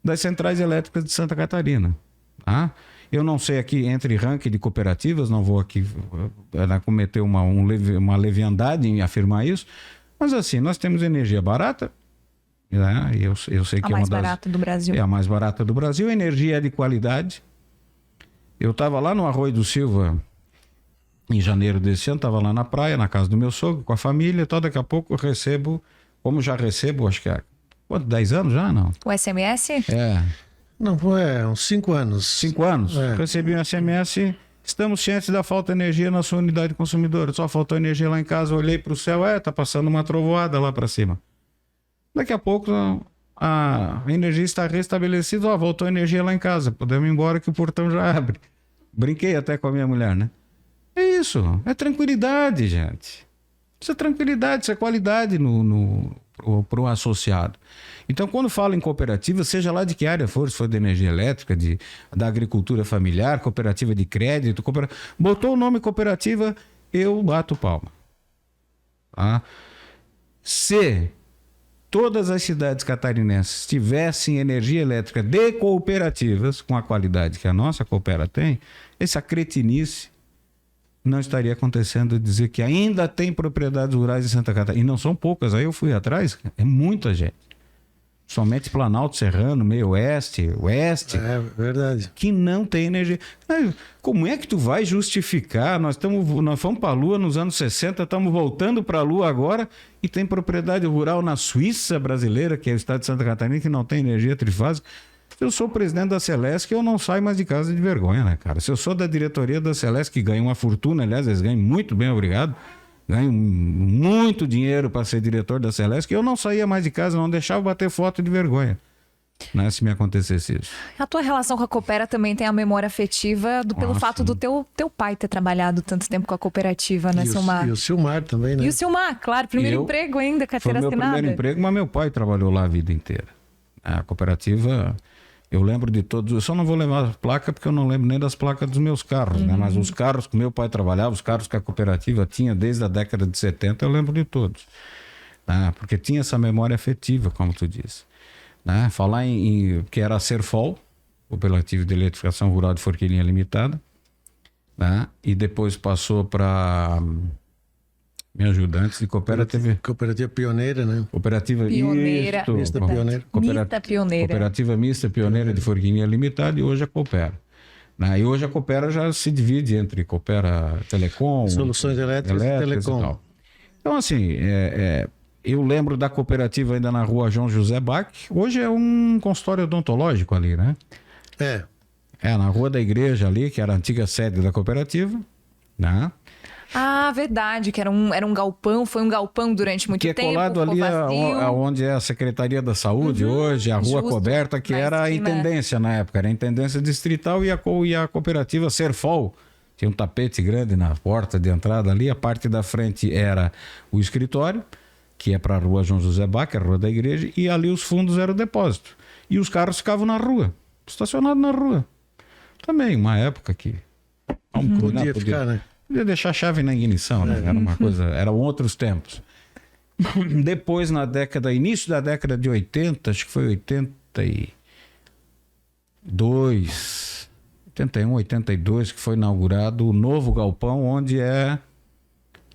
Speaker 3: das centrais elétricas de Santa Catarina. Tá? Eu não sei aqui, entre ranking de cooperativas, não vou aqui cometer uma leviandade em afirmar isso, mas assim, nós temos energia barata, né? Eu sei que
Speaker 1: a mais barata do Brasil.
Speaker 3: É a mais barata do Brasil, energia é de qualidade. Eu estava lá no Arroio do Silva, em janeiro desse ano, estava lá na praia, na casa do meu sogro, com a família, então daqui a pouco eu recebo, como já recebo, acho que há 10 anos já, não?
Speaker 1: O SMS?
Speaker 2: Não, uns 5 anos.
Speaker 3: 5 anos? Recebi um SMS, estamos cientes da falta de energia na sua unidade consumidora, só faltou energia lá em casa, olhei para o céu, tá passando uma trovoada lá para cima. Daqui a pouco a energia está restabelecida, voltou a energia lá em casa, podemos ir embora que o portão já abre. Brinquei até com a minha mulher, né? É isso, é tranquilidade, gente. Isso é tranquilidade, isso é qualidade para o associado. Então, quando falo em cooperativa, seja lá de que área for, se for de energia elétrica, da agricultura familiar, cooperativa de crédito, botou o nome cooperativa, eu bato palma. Tá? Se todas as cidades catarinenses tivessem energia elétrica de cooperativas, com a qualidade que a nossa Coopera tem, essa cretinice não estaria acontecendo dizer que ainda tem propriedades rurais em Santa Catarina. E não são poucas, aí eu fui atrás, é muita gente. Somente Planalto Serrano, meio oeste.
Speaker 2: É verdade.
Speaker 3: Que não tem energia. Como é que tu vai justificar? Nós fomos para a Lua nos anos 60, estamos voltando para a Lua agora e tem propriedade rural na Suíça brasileira, que é o estado de Santa Catarina, que não tem energia trifásica. Se eu sou presidente da Celesc, eu não saio mais de casa de vergonha, né, cara? Se eu sou da diretoria da Celesc, que ganha uma fortuna, aliás, eles ganham muito bem, obrigado. ganho muito dinheiro para ser diretor da Celesc, que eu não saía mais de casa, não deixava bater foto de vergonha, né, se me acontecesse isso.
Speaker 1: A tua relação com a Coopera também tem a memória afetiva pelo fato
Speaker 3: sim.
Speaker 1: do teu pai ter trabalhado tanto tempo com a cooperativa, né, Silmar?
Speaker 2: E o Silmar também, né?
Speaker 1: E o Silmar, claro, primeiro emprego ainda, carteira
Speaker 3: Foi meu
Speaker 1: assinada.
Speaker 3: primeiro emprego, mas meu pai trabalhou lá a vida inteira. A cooperativa, eu lembro de todos, eu só não vou levar a placa porque eu não lembro nem das placas dos meus carros, né? Mas os carros que meu pai trabalhava, os carros que a cooperativa tinha desde a década de 70, eu lembro de todos. Né? Porque tinha essa memória afetiva, como tu disse. Né? Falar em que era a Serfol, Cooperativa de Eletrificação Rural de Forquilinha Limitada, né? E depois passou para... Me ajuda, antes de cooperativa...
Speaker 2: Cooperativa pioneira, né?
Speaker 3: Cooperativa
Speaker 1: Pioneira.
Speaker 3: Isto,
Speaker 2: Mista pioneira.
Speaker 1: Mista pioneira.
Speaker 3: Cooperativa Mista Pioneira de Forquilinha Limitada, e hoje a Coopera. Né? E hoje a Coopera já se divide entre Coopera Telecom,
Speaker 2: Soluções Elétricas e Telecom.
Speaker 3: e tal. Então, assim, eu lembro da cooperativa ainda na rua João José Bach. Hoje é um consultório odontológico ali, né? Na rua da igreja ali, que era a antiga sede da cooperativa, né?
Speaker 1: Ah, verdade, que era um galpão, foi um galpão durante muito tempo.
Speaker 3: Que é colado ali onde é a Secretaria da Saúde hoje, a Rua Coberta, que era a intendência na época, era a intendência distrital, e a cooperativa Serfol. Tinha um tapete grande na porta de entrada ali, a parte da frente era o escritório, que é para a Rua João José Bach, a Rua da Igreja, e ali os fundos eram o depósito. E os carros ficavam na rua, estacionados na rua. Também, uma época que...
Speaker 2: Podia ficar, né?
Speaker 3: Podia deixar a chave na ignição, né? Era uma coisa, eram outros tempos. Depois, início da década de 80, acho que foi 82, 81, 82, que foi inaugurado o novo galpão, onde é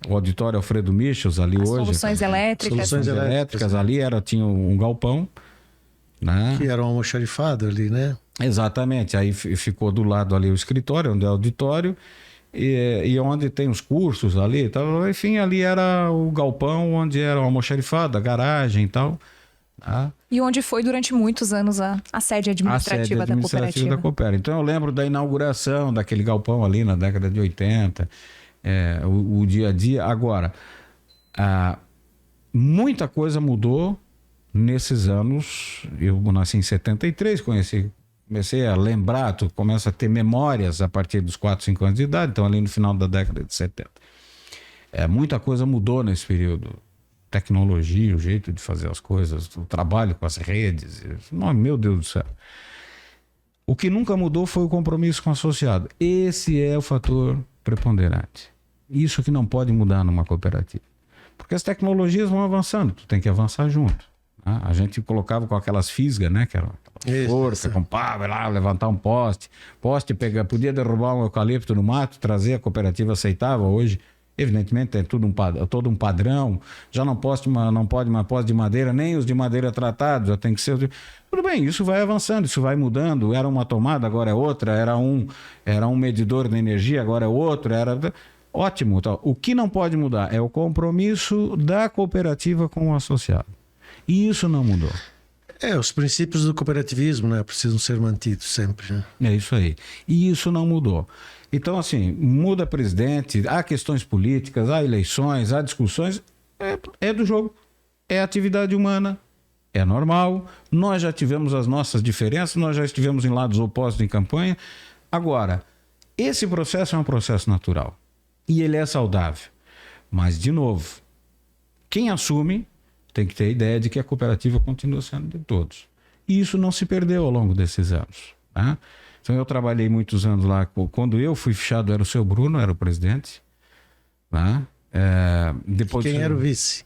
Speaker 3: o auditório Alfredo Michels, ali hoje.
Speaker 1: Soluções elétricas.
Speaker 2: Soluções elétricas,
Speaker 3: ali tinha um galpão, né?
Speaker 2: Que era um almoxarifado ali, né?
Speaker 3: Exatamente, aí ficou do lado ali o escritório, onde é o auditório, e onde tem os cursos ali e tal. Enfim, ali era o galpão onde era o almoxarifado, a garagem e tal. Tá?
Speaker 1: E onde foi durante muitos anos a sede administrativa da cooperativa.
Speaker 3: Coopera. Então eu lembro da inauguração daquele galpão ali na década de 80, o dia a dia. Agora, muita coisa mudou nesses anos. Eu nasci em 73, comecei a lembrar, tu começa a ter memórias a partir dos 4, 5 anos de idade, então ali no final da década de 70. Muita coisa mudou nesse período. Tecnologia, o jeito de fazer as coisas, o trabalho com as redes. Meu Deus do céu. O que nunca mudou foi o compromisso com o associado. Esse é o fator preponderante. Isso que não pode mudar numa cooperativa. Porque as tecnologias vão avançando, tu tem que avançar junto. A gente colocava com aquelas fisgas, né? Que era forca, com pá, vai lá levantar um poste. Podia derrubar um eucalipto no mato, trazer, a cooperativa aceitava. Hoje, evidentemente, tem todo um padrão. Já não pode uma poste de madeira, nem os de madeira tratados, já tem que ser... Tudo bem, isso vai avançando, isso vai mudando. Era uma tomada, agora é outra. Era um medidor de energia, agora é outro. Ótimo. Então, o que não pode mudar é o compromisso da cooperativa com o associado. E isso não mudou.
Speaker 2: Os princípios do cooperativismo, né? Precisam ser mantidos sempre, né?
Speaker 3: É isso aí. E isso não mudou. Então, assim, muda presidente, há questões políticas, há eleições, há discussões. É do jogo. É atividade humana. É normal. Nós já tivemos as nossas diferenças, nós já estivemos em lados opostos em campanha. Agora, esse processo é um processo natural. E ele é saudável. Mas, de novo, quem assume tem que ter a ideia de que a cooperativa continua sendo de todos. E isso não se perdeu ao longo desses anos. Tá? Então eu trabalhei muitos anos lá. Quando eu fui fichado era o seu Bruno, era o presidente. Tá? Depois
Speaker 2: quem era o vice?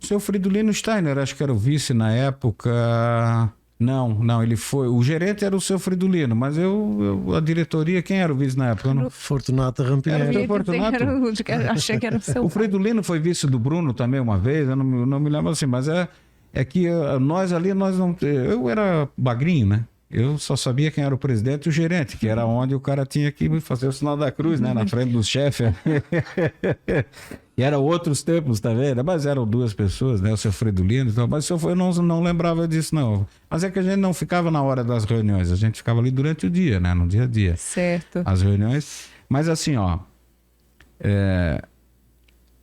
Speaker 3: O seu Fridolino Steiner, acho que era o vice na época... Não, ele foi... O gerente era o seu Fridolino, mas a diretoria, quem era o vice na época?
Speaker 2: Fortunato Rampinelli.
Speaker 1: Achei que era o seu...
Speaker 3: O Fridolino foi vice do Bruno também uma vez, eu não me lembro assim, mas é que nós ali, eu era bagrinho, né? Eu só sabia quem era o presidente e o gerente, que era onde o cara tinha que fazer o sinal da cruz, né? Na frente dos chefes. E eram outros tempos, tá vendo? Mas eram duas pessoas, né? O seu Fridolino e tal. Mas eu não lembrava disso, não. Mas é que a gente não ficava na hora das reuniões, a gente ficava ali durante o dia, né? No dia a dia.
Speaker 1: Certo.
Speaker 3: As reuniões. Mas assim,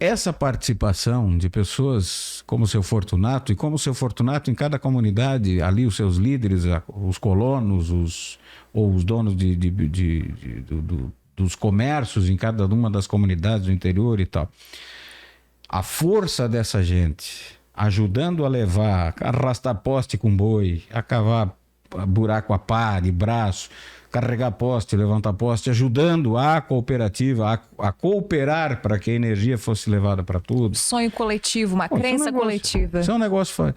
Speaker 3: Essa participação de pessoas como o seu Fortunato, e como o seu Fortunato em cada comunidade, ali os seus líderes, os colonos, ou os donos dos comércios em cada uma das comunidades do interior e tal. A força dessa gente ajudando a levar, arrastar poste com boi, a cavar buraco a pá, de braço, carregar poste, levantar poste, ajudando a cooperativa a cooperar para que a energia fosse levada para tudo.
Speaker 1: Sonho coletivo, uma crença coletiva.
Speaker 3: Isso é um negócio...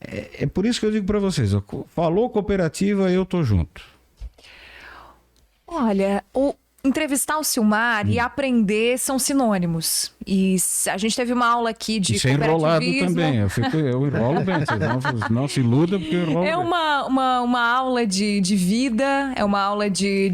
Speaker 3: É por isso que eu digo para vocês, falou cooperativa, eu tô junto.
Speaker 1: Olha, entrevistar o Silmar e aprender são sinônimos. E a gente teve uma aula aqui de
Speaker 3: isso é enrolado
Speaker 1: cooperativismo.
Speaker 3: também. Eu enrolo bem. Vocês não se iludam porque eu enrolo bem.
Speaker 1: Uma aula de vida, é uma aula de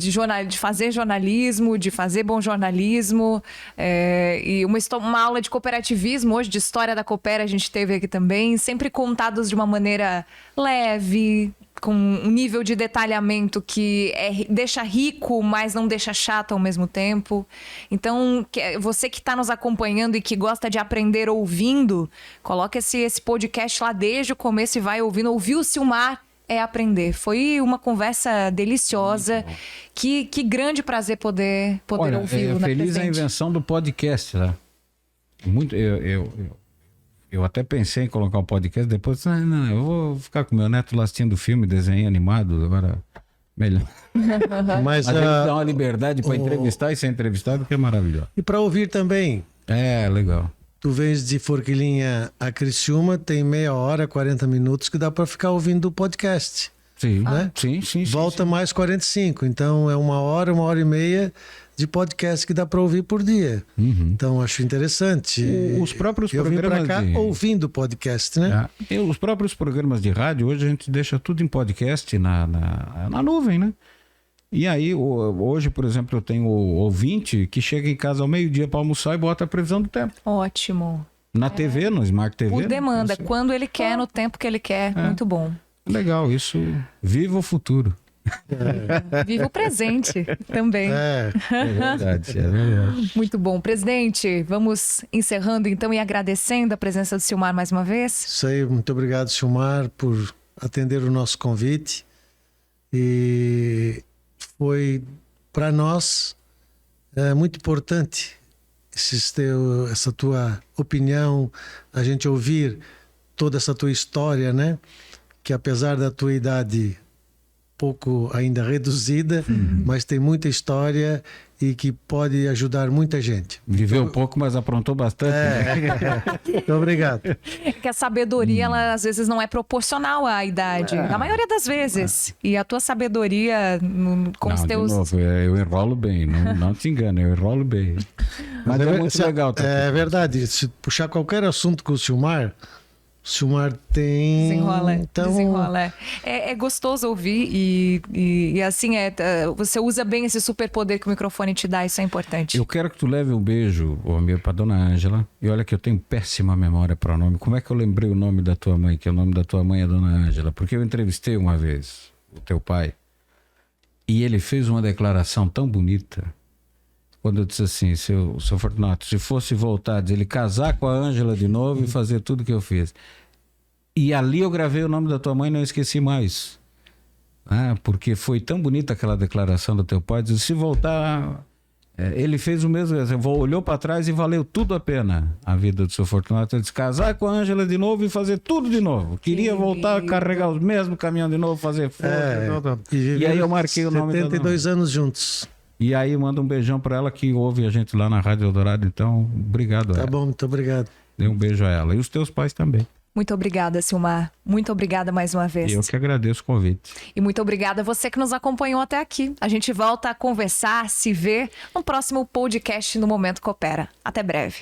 Speaker 1: fazer jornalismo, de fazer bom jornalismo. E uma aula de cooperativismo, hoje de história da Coopera a gente teve aqui também, sempre contados de uma maneira leve, com um nível de detalhamento que deixa rico, mas não deixa chato ao mesmo tempo. Então, você que está nos acompanhando e que gosta de aprender ouvindo, coloca esse podcast lá desde o começo e vai ouvindo. Ouvir o Silmar é aprender. Foi uma conversa deliciosa. Que grande prazer poder ouvi-lo.
Speaker 3: Feliz a invenção do podcast, né? Muito... Eu até pensei em colocar um podcast, depois não, eu vou ficar com meu neto lá assistindo filme, desenho animado, agora melhor. Mas ele dá uma liberdade para entrevistar e ser entrevistado, que é maravilhoso.
Speaker 2: E para ouvir também.
Speaker 3: Legal.
Speaker 2: Tu vens de Forquilinha a Criciúma, tem meia hora, 40 minutos que dá para ficar ouvindo o podcast.
Speaker 3: Sim,
Speaker 2: né?
Speaker 3: Sim.
Speaker 2: Volta mais 45, então é uma hora e meia de podcast que dá para ouvir por dia. Então acho interessante.
Speaker 3: Os próprios
Speaker 2: eu
Speaker 3: programas
Speaker 2: vim para cá ouvindo podcast, né?
Speaker 3: Os próprios programas de rádio, hoje a gente deixa tudo em podcast na nuvem, né? E aí, hoje, por exemplo, eu tenho ouvinte que chega em casa ao meio-dia para almoçar e bota a previsão do tempo.
Speaker 1: Ótimo.
Speaker 3: Na TV, no Smart TV.
Speaker 1: Por demanda, quando ele quer, no tempo que ele quer. Muito bom.
Speaker 3: Legal, isso. Viva o futuro.
Speaker 1: Viva o presente também.
Speaker 3: É verdade.
Speaker 1: Muito bom. Presidente, vamos encerrando então e agradecendo a presença do Silmar mais uma vez.
Speaker 2: Isso aí, muito obrigado, Silmar, por atender o nosso convite. E foi para nós muito importante essa tua opinião, a gente ouvir toda essa tua história, né? Que apesar da tua idade pouco ainda reduzida, mas tem muita história e que pode ajudar muita gente.
Speaker 3: Viveu pouco, mas aprontou bastante.
Speaker 2: Muito obrigado.
Speaker 1: Que a sabedoria, ela às vezes não é proporcional à idade. Na maioria das vezes. E a tua sabedoria com os teus...
Speaker 3: De novo, eu enrolo bem, não te engano, eu enrolo bem. Mas é muito legal.
Speaker 2: É verdade, se puxar qualquer assunto com o Silmar tem...
Speaker 1: Desenrola. É gostoso ouvir e assim, você usa bem esse superpoder que o microfone te dá, isso é importante.
Speaker 3: Eu quero que tu leve um beijo, Amir, para dona Ângela. E olha que eu tenho péssima memória para o nome. Como é que eu lembrei o nome da tua mãe? Que o nome da tua mãe é dona Ângela. Porque eu entrevistei uma vez o teu pai e ele fez uma declaração tão bonita. Quando eu disse assim, seu Fortunato, se fosse voltar, ele casar com a Ângela de novo e fazer tudo que eu fiz. E ali eu gravei o nome da tua mãe e não esqueci mais. Porque foi tão bonita aquela declaração do teu pai. Disse, se voltar... ele fez o mesmo, olhou para trás e valeu tudo a pena a vida do seu Fortunato. Ele disse, casar com a Ângela de novo e fazer tudo de novo. Queria voltar a carregar os mesmos caminhões de novo, fazer força. E aí eu marquei o nome dela.
Speaker 2: 72 anos juntos.
Speaker 3: E aí manda um beijão para ela que ouve a gente lá na Rádio Eldorado. Então, obrigado a ela.
Speaker 2: Tá bom, muito obrigado.
Speaker 3: Dê um beijo a ela. E os teus pais também.
Speaker 1: Muito obrigada, Silmar. Muito obrigada mais uma vez.
Speaker 3: Eu que agradeço o convite.
Speaker 1: E muito obrigada a você que nos acompanhou até aqui. A gente volta a conversar, se ver no próximo podcast no Momento Coopera. Até breve.